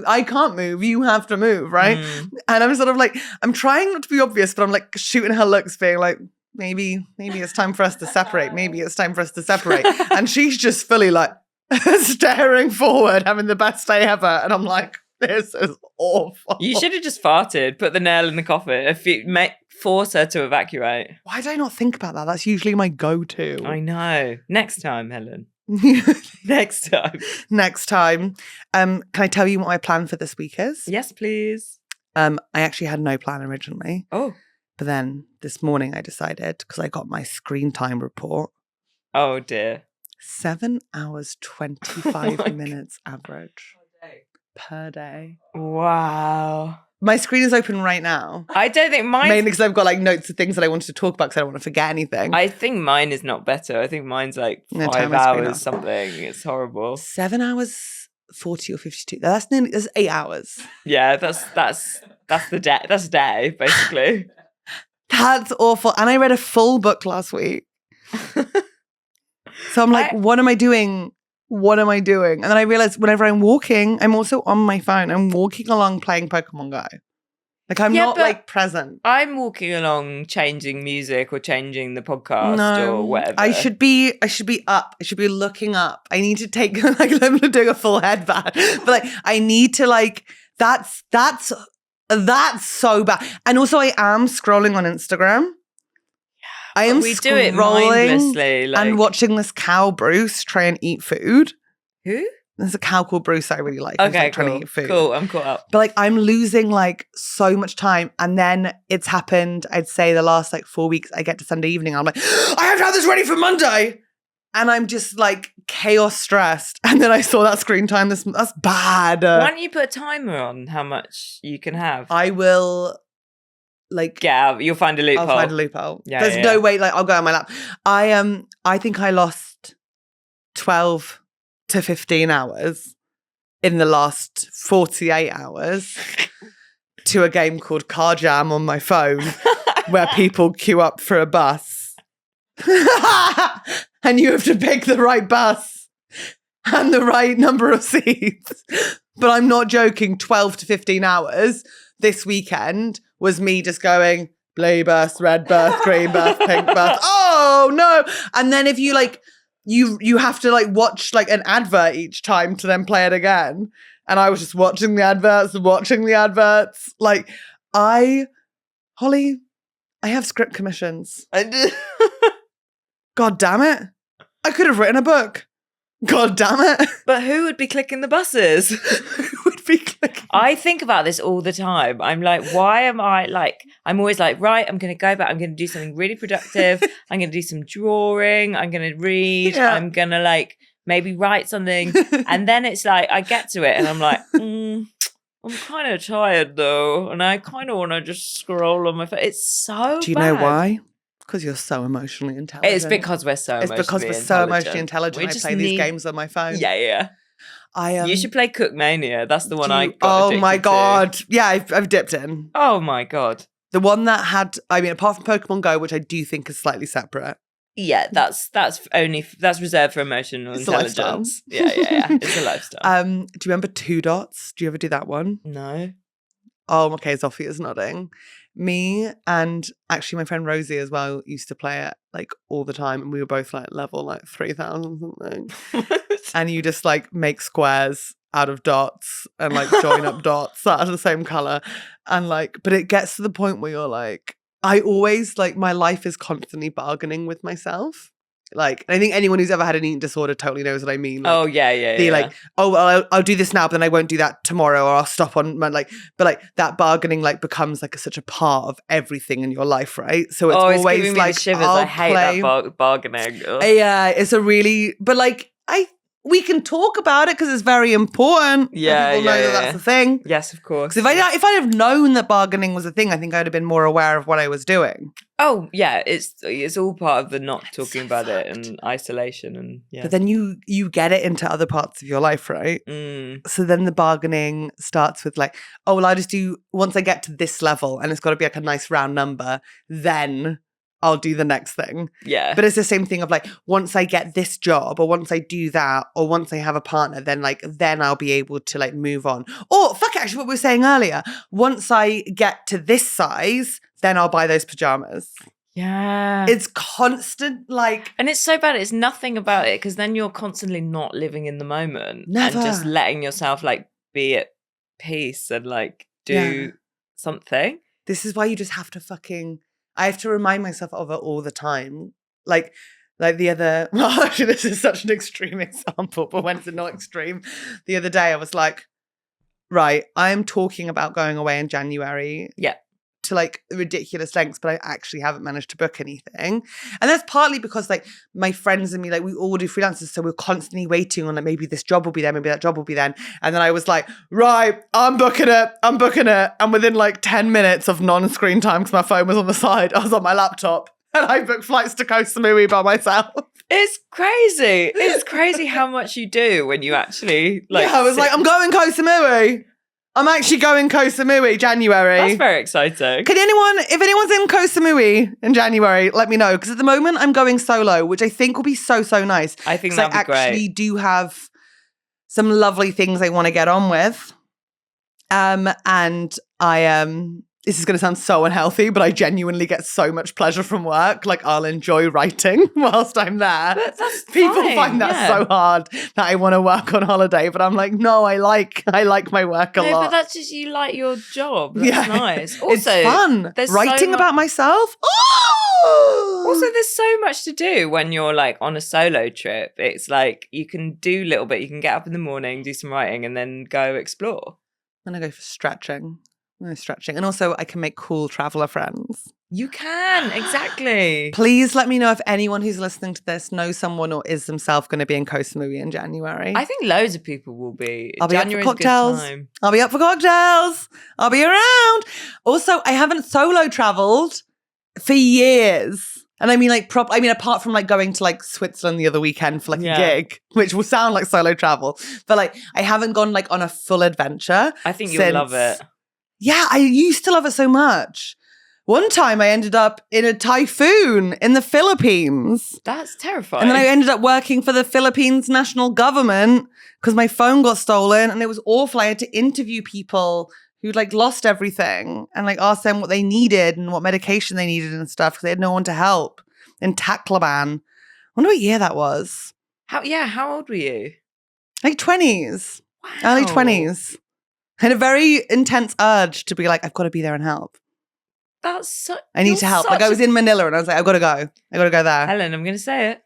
I can't move. You have to move, right? And I'm sort of like, I'm trying not to be obvious, but I'm like shooting her looks being like, maybe it's time for us to separate. Maybe it's time for us to separate. And she's just fully like, staring forward, having the best day ever. And I'm like, this is awful. You should have just farted, put the nail in the coffin, force her to evacuate. Why did I not think about that? That's usually my go-to. I know. Next time, Helen. Next time. Next time. Can I tell you what my plan for this week is? Yes, please. I actually had no plan originally. Oh. But then this morning I decided, because I got my screen time report. Oh, dear. 7 hours, 25 minutes average per day. Wow. My screen is open right now. I don't think mine... Mainly because I've got like notes of things that I wanted to talk about because I don't want to forget anything. I think mine is not better. I think mine's like 5 hours something. It's horrible. 7 hours, 40 or 52. That's 8 hours. Yeah, that's the day. That's a day, basically. That's awful. And I read a full book last week. So I'm like, what am I doing? What am I doing? And then I realized whenever I'm walking, I'm also on my phone. I'm walking along playing Pokemon Go. Like I'm not like present. I'm walking along changing music or changing the podcast or whatever. I should be up. I should be looking up. I need to take like I'm doing a full headband. But like I need to like that's so bad. And also I am scrolling on Instagram. I am we do it mindlessly, like... and watching this cow Bruce try and eat food. Who? There's a cow called Bruce I really like. Okay, like trying to eat food. Cool, I'm caught up. But like I'm losing like so much time. And then it's happened, I'd say the last like 4 weeks, I get to Sunday evening. I'm like, I have to have this ready for Monday. And I'm just like chaos stressed. And then I saw that screen time. That's bad. Why don't you put a timer on how much you can have? I will... like get out. You'll find a loophole. I'll find a loophole. Yeah, There's no way. Like I'll go on my lap. I think I lost 12 to 15 hours in the last 48 hours to a game called Car Jam on my phone, where people queue up for a bus, and you have to pick the right bus and the right number of seats. But I'm not joking. 12 to 15 hours this weekend was me just going blue bus, red bus, green bus, pink bus. Oh no. And then if you like, you have to like watch like an advert each time to then play it again. And I was just watching the adverts. Like Holly, I have script commissions. I did. God damn it. I could have written a book. God damn it. But who would be clicking the buses? Who would be clicking? I think about this all the time. I'm like, why am I like, I'm always like, right, I'm going to go back. I'm going to do something really productive. I'm going to do some drawing. I'm going to read. Yeah. I'm going to like maybe write something. And then it's like, I get to it and I'm like, I'm kind of tired though. And I kind of want to just scroll on my phone. It's so Do you know why? Because you're so emotionally intelligent. It's because we're so emotionally intelligent. I play these games on my phone. Yeah. You should play Cookmania. That's the one I got Oh my God. To. Yeah, I've dipped in. Oh my God. The one that had, I mean, apart from Pokemon Go, which I do think is slightly separate. Yeah, that's reserved for emotional intelligence. Yeah. It's a lifestyle. Do you remember Two Dots? Do you ever do that one? No. Oh, okay, Zoffia's nodding. Me and actually my friend Rosie as well used to play it like all the time, and we were both like level like 3,000 something. And you just like make squares out of dots and like join up dots that are the same color, and like, but it gets to the point where you're like, I always like my life is constantly bargaining with myself. Like, I think anyone who's ever had an eating disorder totally knows what I mean. Like, like, oh, well, I'll do this now, but then I won't do that tomorrow, or I'll stop on my, like, but like that bargaining like becomes like such a part of everything in your life, right? So it's always giving me like the shivers. I hate that bargaining. Ugh. Yeah, it's a really, but like we can talk about it because it's very important. Yeah, people know that that's a thing. Yes, of course. Because if I'd have known that bargaining was a thing, I think I'd have been more aware of what I was doing. Oh yeah, it's all part of the not talking about it and isolation, and yeah. But then you get it into other parts of your life, right? So then the bargaining starts with like, oh well, I'll just do once I get to this level, and it's got to be like a nice round number, then I'll do the next thing. Yeah. But it's the same thing of like, once I get this job, or once I do that, or once I have a partner, then I'll be able to like move on. Or fuck, actually what we were saying earlier, once I get to this size, then I'll buy those pajamas. Yeah. It's constant, like... And it's so bad. It's nothing about it because then you're constantly not living in the moment. Never. And just letting yourself like be at peace and like do something. This is why you just have to fucking... I have to remind myself of it all the time. Like the other... Well, actually, this is such an extreme example, but when it's not extreme, the other day I was like, right, I'm talking about going away in January. Yeah. To like ridiculous lengths, but I actually haven't managed to book anything. And that's partly because like my friends and me, like we all do freelancers, so we're constantly waiting on like maybe this job will be there, maybe that job will be then. And then I was like, right, I'm booking it. And within like 10 minutes of non-screen time, because my phone was on the side, I was on my laptop and I booked flights to Koh Samui by myself. It's crazy. It's crazy how much you do when you actually like. Yeah, I was like, I'm going Koh Samui. I'm actually going Koh Samui January. That's very exciting. If anyone's in Koh Samui in January, let me know. Because at the moment I'm going solo, which I think will be so nice. I think that'd be great. I actually do have some lovely things I want to get on with. And I this is going to sound so unhealthy, but I genuinely get so much pleasure from work. Like I'll enjoy writing whilst I'm there. That's People fine, find that so hard that I want to work on holiday, but I'm like, no, I like my work a lot. But that's just you like your job. That's nice. Also, it's fun. Writing about myself. Oh! Also, there's so much to do when you're like on a solo trip. It's like you can do a little bit. You can get up in the morning, do some writing, and then go explore. I'm gonna go for stretching. And also I can make cool traveller friends. You can, exactly. Please let me know if anyone who's listening to this knows someone or is themselves going to be in Koh Samui in January. I think loads of people will be. I'll be January's up for cocktails. A good time. I'll be up for cocktails. I'll be around. Also, I haven't solo travelled for years. And I mean like apart from like going to like Switzerland the other weekend for like a gig, which will sound like solo travel. But like I haven't gone like on a full adventure. I think you'll love it. Yeah, I used to love it so much. One time I ended up in a typhoon in the Philippines. That's terrifying. And then I ended up working for the Philippines national government because my phone got stolen and it was awful. I had to interview people who'd like lost everything and like ask them what they needed and what medication they needed and stuff because they had no one to help in Tacloban. I wonder what year that was. How old were you? Like 20s. Wow. Early 20s. I had a very intense urge to be like, I've got to be there and help. That's so... I need to help. Like I was in Manila and I was like, I've got to go. I got to go there. Helen, I'm going to say it.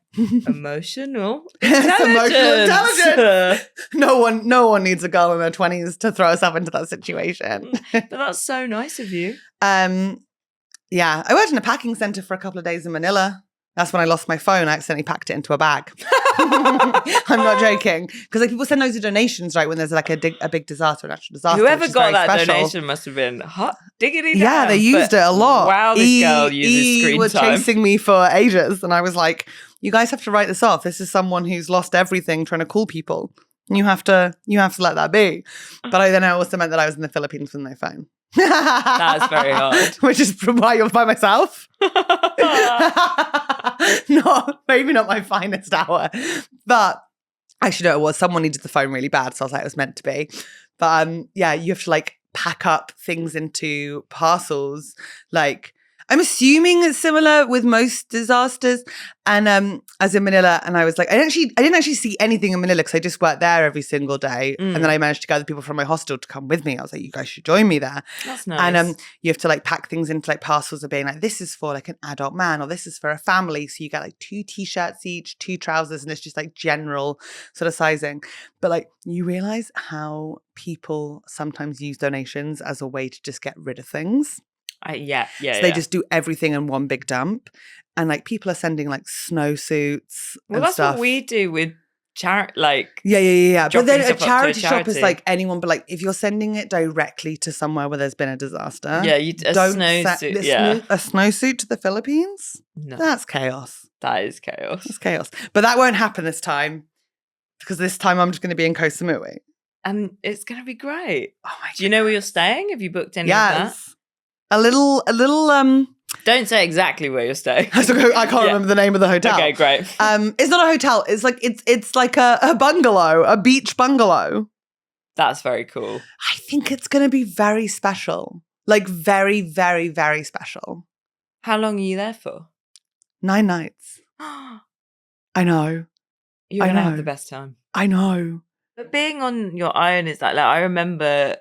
Emotional intelligence. No one needs a girl in her 20s to throw herself into that situation. But that's so nice of you. Yeah. I worked in a packing centre for a couple of days in Manila. That's when I lost my phone. I accidentally packed it into a bag. I'm not joking. Because like people send loads of donations, right, when there's like a big disaster, a natural disaster. Whoever got that special. Donation must have been hot diggity down. Yeah, they used it a lot. Wow, this girl uses screen were time. chasing me for ages. And I was like, you guys have to write this off. This is someone who's lost everything trying to call people. You have to let that be. But I also meant that I was in the Philippines with no phone. That's very hard. Which is why you're by myself. Maybe not my finest hour. But actually, no, it was. Someone needed the phone really bad. So I was like, it was meant to be. But yeah, you have to like pack up things into parcels. Like, I'm assuming it's similar with most disasters. And as in Manila, and I was like, I didn't actually see anything in Manila because I just worked there every single day. And then I managed to gather people from my hostel to come with me. I was like, you guys should join me there. That's nice. And you have to like pack things into like parcels of being like, this is for like an adult man or this is for a family. So you get like 2 t-shirts each, 2 trousers, and it's just like general sort of sizing. But like you realize how people sometimes use donations as a way to just get rid of things. So they just do everything in one big dump. And like people are sending like snowsuits and that's stuff. what we do with charity, like yeah. But then a charity shop is like anyone, but like if you're sending it directly to somewhere where there's been a disaster, a snowsuit to the Philippines. No, that's chaos. That is chaos. It's chaos. But that won't happen this time because this time I'm just going to be in Koh Samui, and it's going to be great. Oh my! Do you know where you're staying? Have you booked any of that? A little. Don't say exactly where you're staying. I can't remember the name of the hotel. Okay, great. It's not a hotel. It's like it's like a bungalow, a beach bungalow. That's very cool. I think it's going to be very special. Like very, very, very special. How long are you there for? 9 nights. I know. You're going to have the best time. I know. But being on your own is like I remember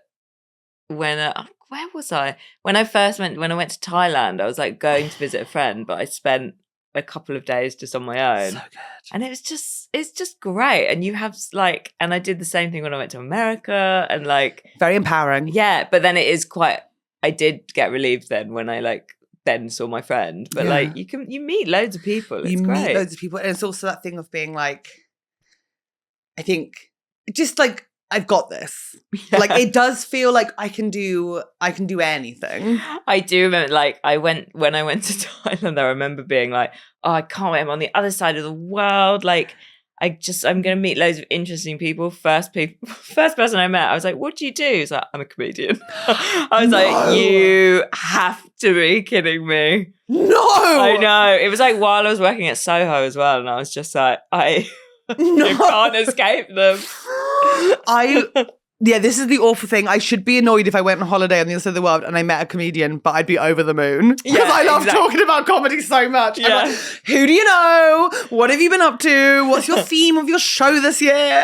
when, where was I? When I went to Thailand, I was like going to visit a friend, but I spent a couple of days just on my own. So good. And it's just great. And you have like, and I did the same thing when I went to America and like. Very empowering. Yeah. But then it is quite, I did get relieved then when I like then saw my friend. But like you meet loads of people. It's great. Meet loads of people. And it's also that thing of being like, I think just like, I've got this. Yeah. Like it does feel like I can do anything. I do remember like when I went to Thailand, I remember being like, oh, I can't wait, I'm on the other side of the world. Like I'm gonna meet loads of interesting people. First person I met, I was like, what do you do? He's like, I'm a comedian. I was like, you have to be kidding me. No. I know. It was like while I was working at Soho as well, and I was just like, you can't escape them. This is the awful thing. I should be annoyed if I went on holiday on the other side of the world and I met a comedian, but I'd be over the moon. Because I love talking about comedy so much. Yeah. Like, who do you know? What have you been up to? What's your theme of your show this year?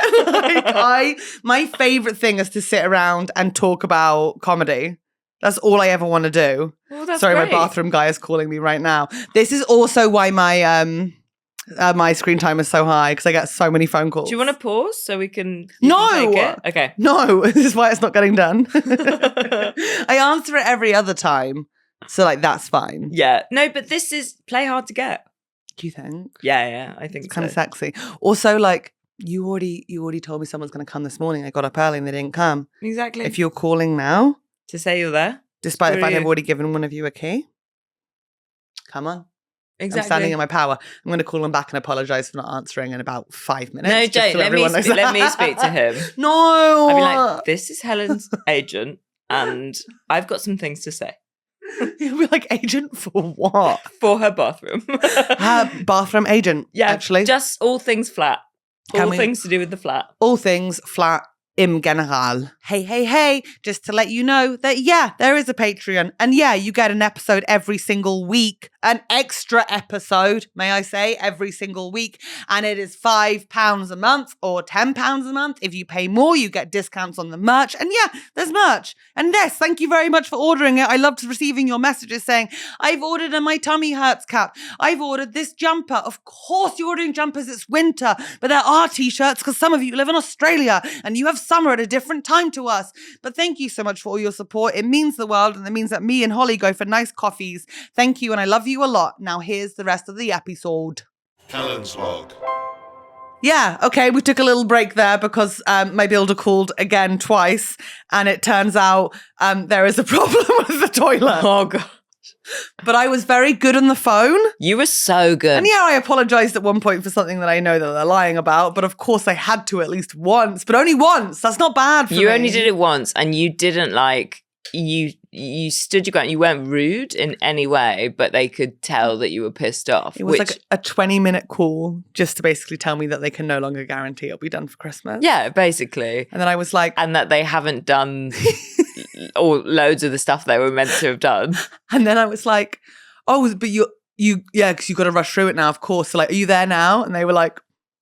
My favourite thing is to sit around and talk about comedy. That's all I ever want to do. Well, that's Sorry, great. My bathroom guy is calling me right now. This is also why my screen time is so high because I get so many phone calls. Do you want to pause so we can? No. Can take it? Okay. No, this is why it's not getting done. I answer it every other time, so like that's fine. Yeah. No, but this is play hard to get. Do you think? Yeah, I think it's kind of sexy. Also, like you already told me someone's going to come this morning. I got up early and they didn't come. Exactly. If you're calling now to say you're there, despite the fact I've already given one of you a key, come on. Exactly. I'm standing in my power. I'm going to call him back and apologise for not answering in about 5 minutes. No, don't. So let me speak to him. No. I'd be like, this is Helen's agent and I've got some things to say. You'll be like, agent for what? For her bathroom. Her bathroom agent, actually. Just all things flat. All things to do with the flat. All things flat. Im general. Hey, just to let you know that, there is a Patreon. And you get an episode every single week. An extra episode, may I say, every single week. And it is £5 a month or £10 a month. If you pay more, you get discounts on the merch. And there's merch. And yes, thank you very much for ordering it. I loved receiving your messages saying, I've ordered a My Tummy Hurts cap. I've ordered this jumper. Of course you're ordering jumpers, it's winter. But there are t-shirts because some of you live in Australia and you have summer at a different time to us. But thank you so much for all your support. It means the world, and it means that me and Holly go for nice coffees. Thank you, and I love you a lot. Now here's the rest of the episode. Helen's log. Yeah, okay, we took a little break there because my builder called again twice, and it turns out there is a problem with the toilet. Oh, God. But I was very good on the phone. You were so good. And I apologised at one point for something that I know that they're lying about. But of course I had to at least once. But only once. That's not bad for me. You only did it once and you didn't you stood your ground. You weren't rude in any way, but they could tell that you were pissed off. It was like a 20-minute call just to basically tell me that they can no longer guarantee it'll be done for Christmas. Yeah, basically. And then I was like... And that they haven't done... or loads of the stuff they were meant to have done. And then I was like, oh, but because you got to rush through it now, of course. So like, are you there now? And they were like,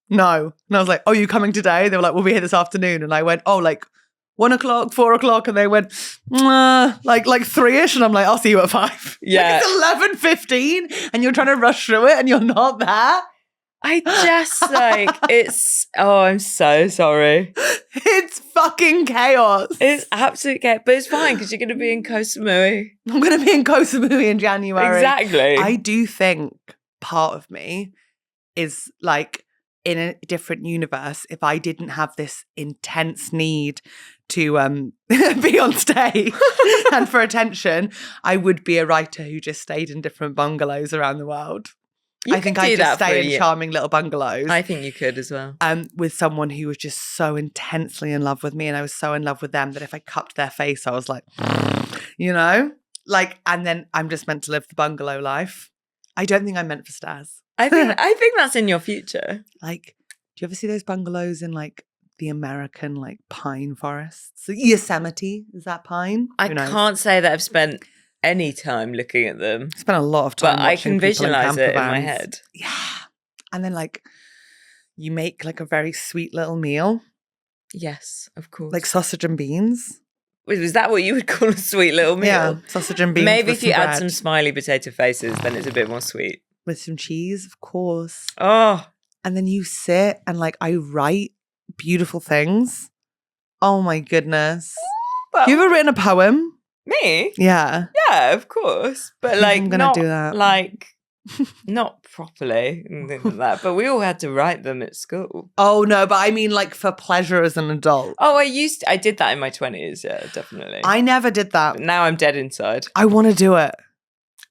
no. And I was like, oh, you coming today? They were like, we'll be here this afternoon. And I went, oh, like 1 o'clock, 4 o'clock. And they went, like 3ish. And I'm like, I'll see you at 5. Yeah. Like it's 11:15 and you're trying to rush through it and you're not there. I just I'm so sorry. It's fucking chaos. It's absolute chaos, but it's fine because you're going to be in Koh Samui. I'm going to be in Koh Samui in January. Exactly. I do think part of me is like in a different universe, if I didn't have this intense need to be on stage and for attention, I would be a writer who just stayed in different bungalows around the world. I think I'd just stay in charming little bungalows. I think you could as well. With someone who was just so intensely in love with me and I was so in love with them that if I cupped their face, I was like, and then I'm just meant to live the bungalow life. I don't think I'm meant for stairs. I think that's in your future. Like, do you ever see those bungalows in like the American like pine forests? So Yosemite, is that pine? I can't say that I've spent any time looking at them. Spent a lot of time But I watching can people in visualize it in camper my vans. head. Yeah. And then like you make like a very sweet little meal, Yes, of course. like sausage and beans. Was that what you would call a sweet little meal? Yeah, sausage and beans. Maybe with if you add bread. some smiley potato faces, then it's a bit more sweet. with some cheese, of course. Oh, And then you sit and like I write beautiful things. Oh my goodness. well, You ever written a poem? me? Yeah. Yeah, of course. But think like, I'm gonna not do that. like, not properly and things like that. But we all had to write them at school. Oh no, but I mean like for pleasure as an adult. Oh, I did that in my 20s. Yeah, definitely. I never did that. But now I'm dead inside. I want to do it.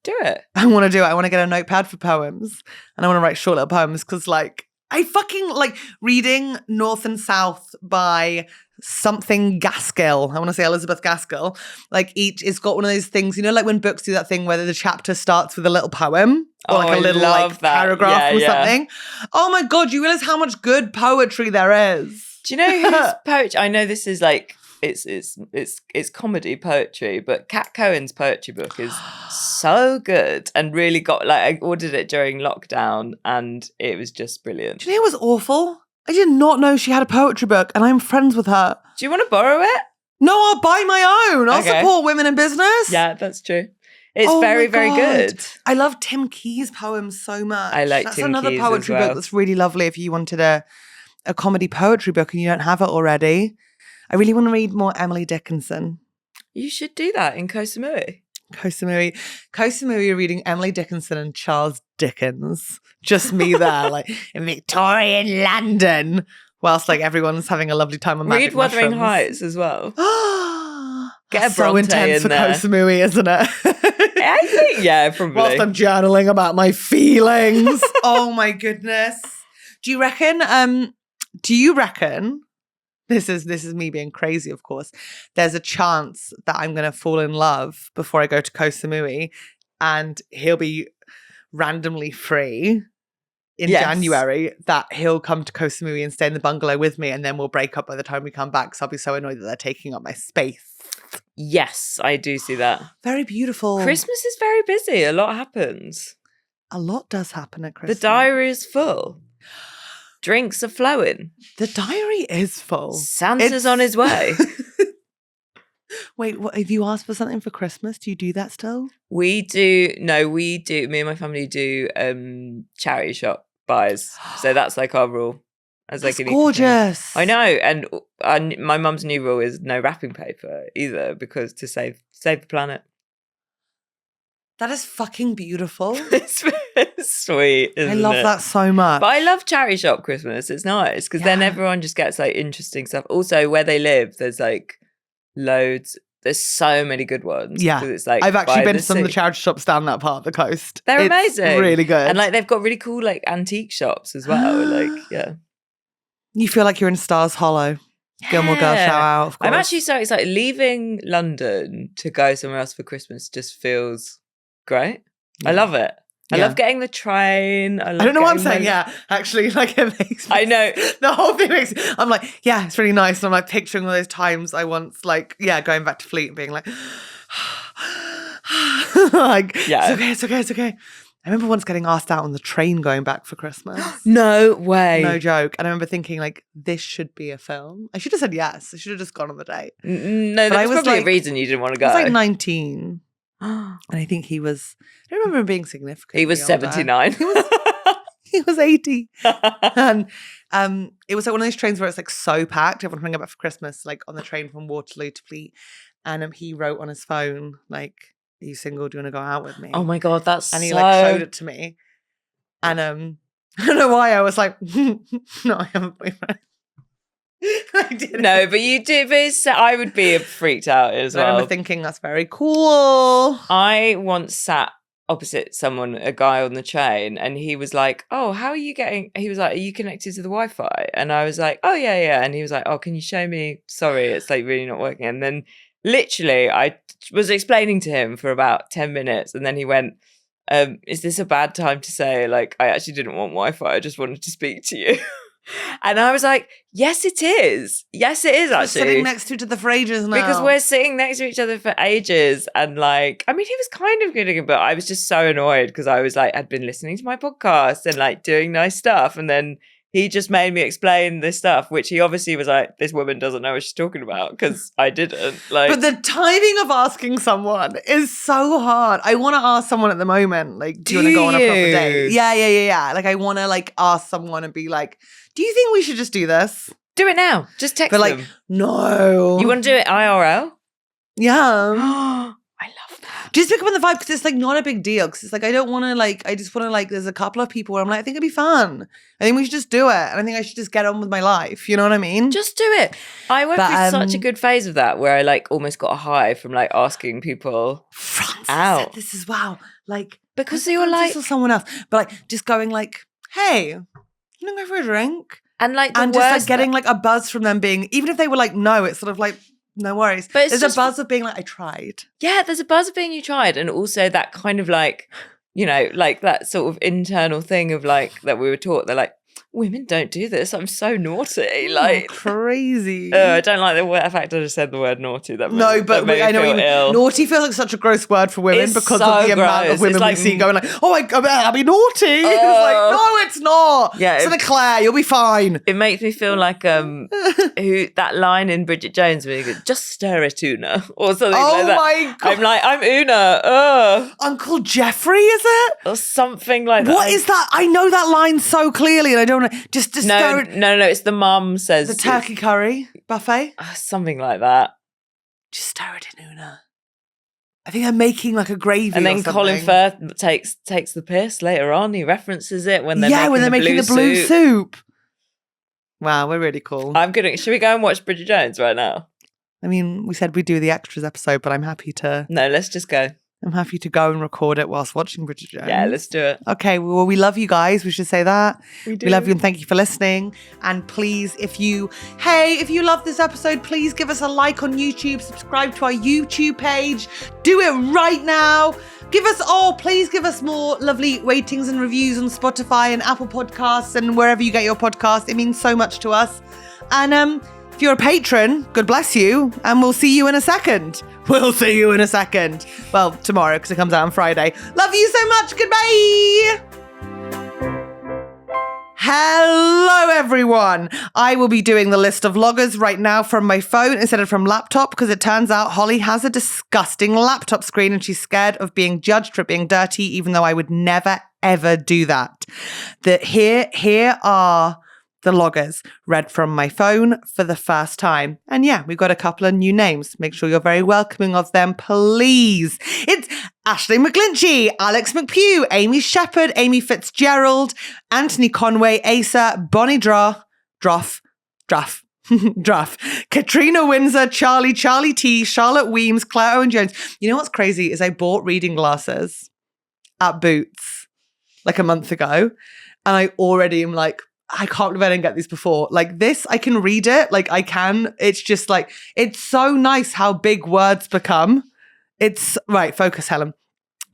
Do it. I want to do it. I want to get a notepad for poems and I want to write short little poems because like I fucking like reading North and South by something Gaskell. I want to say Elizabeth Gaskell. Like each is got one of those things, you know, like when books do that thing where the chapter starts with a little poem or like Oh, a little I like love that. paragraph Yeah, or yeah. something. Oh my God, you realize how much good poetry there is. Do you know whose poetry? I know this is like it's comedy poetry, but Kat Cohen's poetry book is so good and really got like I ordered it during lockdown and it was just brilliant. Do you know it was awful? I did not know she had a poetry book and I'm friends with her. Do you want to borrow it? No, I'll buy my own. I'll Okay. support women in business. Yeah, that's true. It's Oh very, my very God. good. I love Tim Key's poems so much. I like That's Tim another Key's poetry as well. book that's really lovely if you wanted a comedy poetry book and you don't have it already. I really want to read more Emily Dickinson. You should do that in Koh Samui. Koh Samui reading Emily Dickinson and Charles Dickens. Just me there, like in Victorian London, whilst like everyone's having a lovely time on magic Read Wuthering mushrooms. Heights as well. Get a That's so Bronte intense in for there. Koh Samui, isn't it? I think, yeah, probably. Whilst I'm journaling about my feelings. Oh my goodness. Do you reckon this is me being crazy, of course. There's a chance that I'm gonna fall in love before I go to Koh Samui and he'll be randomly free in Yes. January, that he'll come to Koh Samui and stay in the bungalow with me and then we'll break up by the time we come back. So I'll be so annoyed that they're taking up my space. Yes, I do see that. Very beautiful. Christmas is very busy. A lot happens. A lot does happen at Christmas. The diary is full. Drinks are flowing. The diary is full. Santa's It's- on his way. Wait, what, have you asked for something for Christmas? Do you do that still? We do. Me and my family do charity shop buys. So that's like our rule. As like That's an equal thing. gorgeous. I know, and my mum's new rule is no wrapping paper either, because to save the planet. That is fucking beautiful. It's sweet. I Isn't love it? that so much. But I love charity shop Christmas. It's nice because then Yeah. everyone just gets like interesting stuff. Also, where they live, there's like loads. There's so many good ones. Yeah. 'cause it's like I've actually by been to some of the sea. charity shops down that part of the coast. They're It's amazing. Really good. And like they've got really cool like antique shops as well. Like, yeah. you feel like you're in Stars Hollow. Gilmore Girls, Yeah. shout out, of course. I'm actually so excited. Leaving London to go somewhere else for Christmas just feels great. I Yeah. love it. I Yeah. love getting the train. I I don't know what I'm getting saying. my- Yeah, actually, like it makes me. I know. The whole thing makes. I'm like, yeah, it's really nice. And I'm like picturing all those times I once, like, yeah, going back to Fleet and being like, like, Yeah. it's okay. I remember once getting asked out on the train going back for Christmas. No way. No joke. And I remember thinking, like, this should be a film. I should have said yes. I should have just gone on the date. No, But there I was was probably like- a reason you didn't want to I go. was like 19. And I think he was, I don't remember him being significant. He was 79. He was 80. And it was like one of those trains where it's like so packed. Everyone coming back for Christmas, like on the train from Waterloo to Fleet. And he wrote on his phone, like, are you single? Do you want to go out with me? Oh my God, that's And he so... like showed it to me. And I don't know why I was like, no, I have a boyfriend. I didn't. No, but you did. But I would be freaked out as I well. remember thinking that's very cool. I once sat opposite someone, a guy on the train, and he was like, "Oh, how are you getting?" He was like, "Are you connected to the Wi-Fi?" And I was like, "Oh yeah." And he was like, "Oh, can you show me? Sorry, it's like really not working." And then literally, I was explaining to him for about 10 minutes, and then he went, "Is this a bad time to say like I actually didn't want Wi-Fi? I just wanted to speak to you." And I was like, yes, it is. Yes, it is We're actually. sitting next to each other for ages now. Because we're sitting next to each other for ages. And like, I mean, he was kind of good, but I was just so annoyed because I was like, I'd been listening to my podcast and like doing nice stuff. And then he just made me explain this stuff, which he obviously was like, this woman doesn't know what she's talking about because I didn't. Like, But the timing of asking someone is so hard. I want to ask someone at the moment, like, do you want to go on a proper date? you? Yeah. Like, I want to like ask someone and be like, do you think we should just do this? do it now. Just text But like, them. no. You want to do it IRL? Yeah. I love that. Just pick up on the vibe because it's like not a big deal. Because it's like, I don't want to like, I just want to like, there's a couple of people where I'm like, I think it'd be fun. I think we should just do it. And I think I should just get on with my life. You know what I mean? Just do it. I went through such a good phase of that where I like almost got a high from like asking people Francis out. said this as well. Like, because was it you're Francis like, or someone else, but like just going like, hey, you want to go for a drink? and like the And just like worst getting like a buzz from them being, even if they were like, no, it's sort of like, no worries. But it's There's just- a buzz of being like, I tried. yeah, there's a buzz of being you tried, and also that kind of like, you know, like that sort of internal thing of like that we were taught. They're like, women don't do this. I'm so naughty. Like, crazy. I don't like the word. In fact, I just said the word naughty. That No, made, but that made me I know feel what you mean. ill. Naughty feels like such a gross word for women It's because so of the amount gross. of women It's like, we see going like, oh, I'll be naughty. It's like, no, it's not. Yeah, It's Claire, you'll be fine. It makes me feel like who that line in Bridget Jones where you go, just stir it, Una, or something Oh like that. my God. I'm like, I'm Una, Uncle Jeffrey, is it? or something like that. What is that? I know that line so clearly and I don't know. Just No, stir it. no, it's the mum says The turkey curry buffet. something like that. Just stir it in, Una. I think I'm making like a gravy. And or then Colin something. Firth takes the piss later on. He references it when they're making the blue soup. Wow, we're really cool. I'm good. Should we go and watch Bridget Jones right now? I mean, we said we'd do the extras episode, but I'm happy to No, let's just go. go and record it whilst watching Bridget Jones. Yeah, let's do it. Okay, well, we love you guys. We should say that. We do. We love you and thank you for listening. And please, if you love this episode, please give us a like on YouTube, subscribe to our YouTube page. Do it right now. Please give us more lovely ratings and reviews on Spotify and Apple Podcasts and wherever you get your podcast. It means so much to us. And if you're a patron, God bless you. And we'll see you in a second. Well, tomorrow because it comes out on Friday. Love you so much. Goodbye. Hello, everyone. I will be doing the list of loggers right now from my phone instead of from laptop because it turns out Holly has a disgusting laptop screen and she's scared of being judged for it being dirty, even though I would never, ever do that. Here are the loggers read from my phone for the first time. And yeah, we've got a couple of new names. Make sure you're very welcoming of them, please. It's Ashley McGlinchey, Alex McPugh, Amy Sheppered, Amy Fitzgerald, Anthony Conway, Asa, Bonnie Drough, Catriona Windsor, Charley T, Charlotte Weemes, Claire Owen-Jones. You know what's crazy is I bought reading glasses at Boots like a month ago. And I already am like, I can't believe I didn't get these before. Like this, I can read it. Like I can. It's just like, it's so nice how big words become. It's, right, focus, Helen.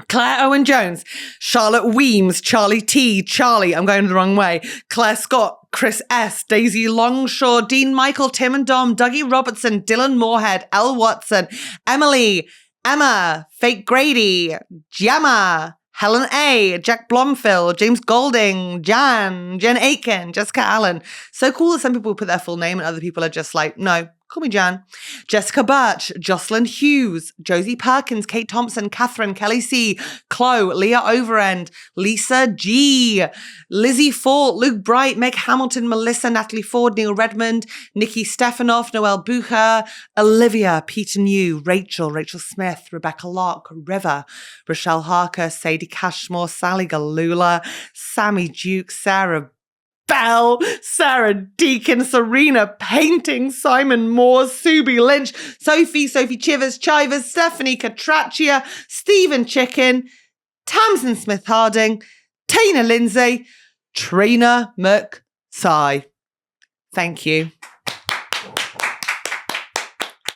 Claire Owen-Jones, Charlotte Weemes, Charley T, Charley, I'm going the wrong way, Claire Scott, Chris S, Daisy Longshaw, Dean Michael, Tim and Dom, Dougie Robertson, Dylan Moorhead, L Watson, Emilie, Emma, Fayt Grady, Gemma, Helen A, Jack Blomfield, James Goulding, Jen Aitken, Jessica Allan. So cool that some people put their full name and other people are just like, no, call me Jan. Jessica Birch, Jocelyn Hughes, Josie Perkins, Kate Thompson, Catherine, Kelly C, Chloe, Leah Overend, Lisa G, Lizzie Fort, Luke Bright, Meg Hamilton, Melissa, Natalie Ford, Neil Redmond, Nikki Stefanoff, Noelle Bucher, Olivia, Peter New, Rachel Smith, Rebecca Locke, River, Rochelle Harker, Sadie Cashmore, Sally Galula, Sammy Duke, Sarah Bell, Sarah Deacon, Serena Painting, Simon Moore, Subi Lynch, Sophie Chivers, Stephanie Catraccia, Stephen Chicken, Tamsin Smith Harding, Tina Lindsay, Trina McSy. Thank you.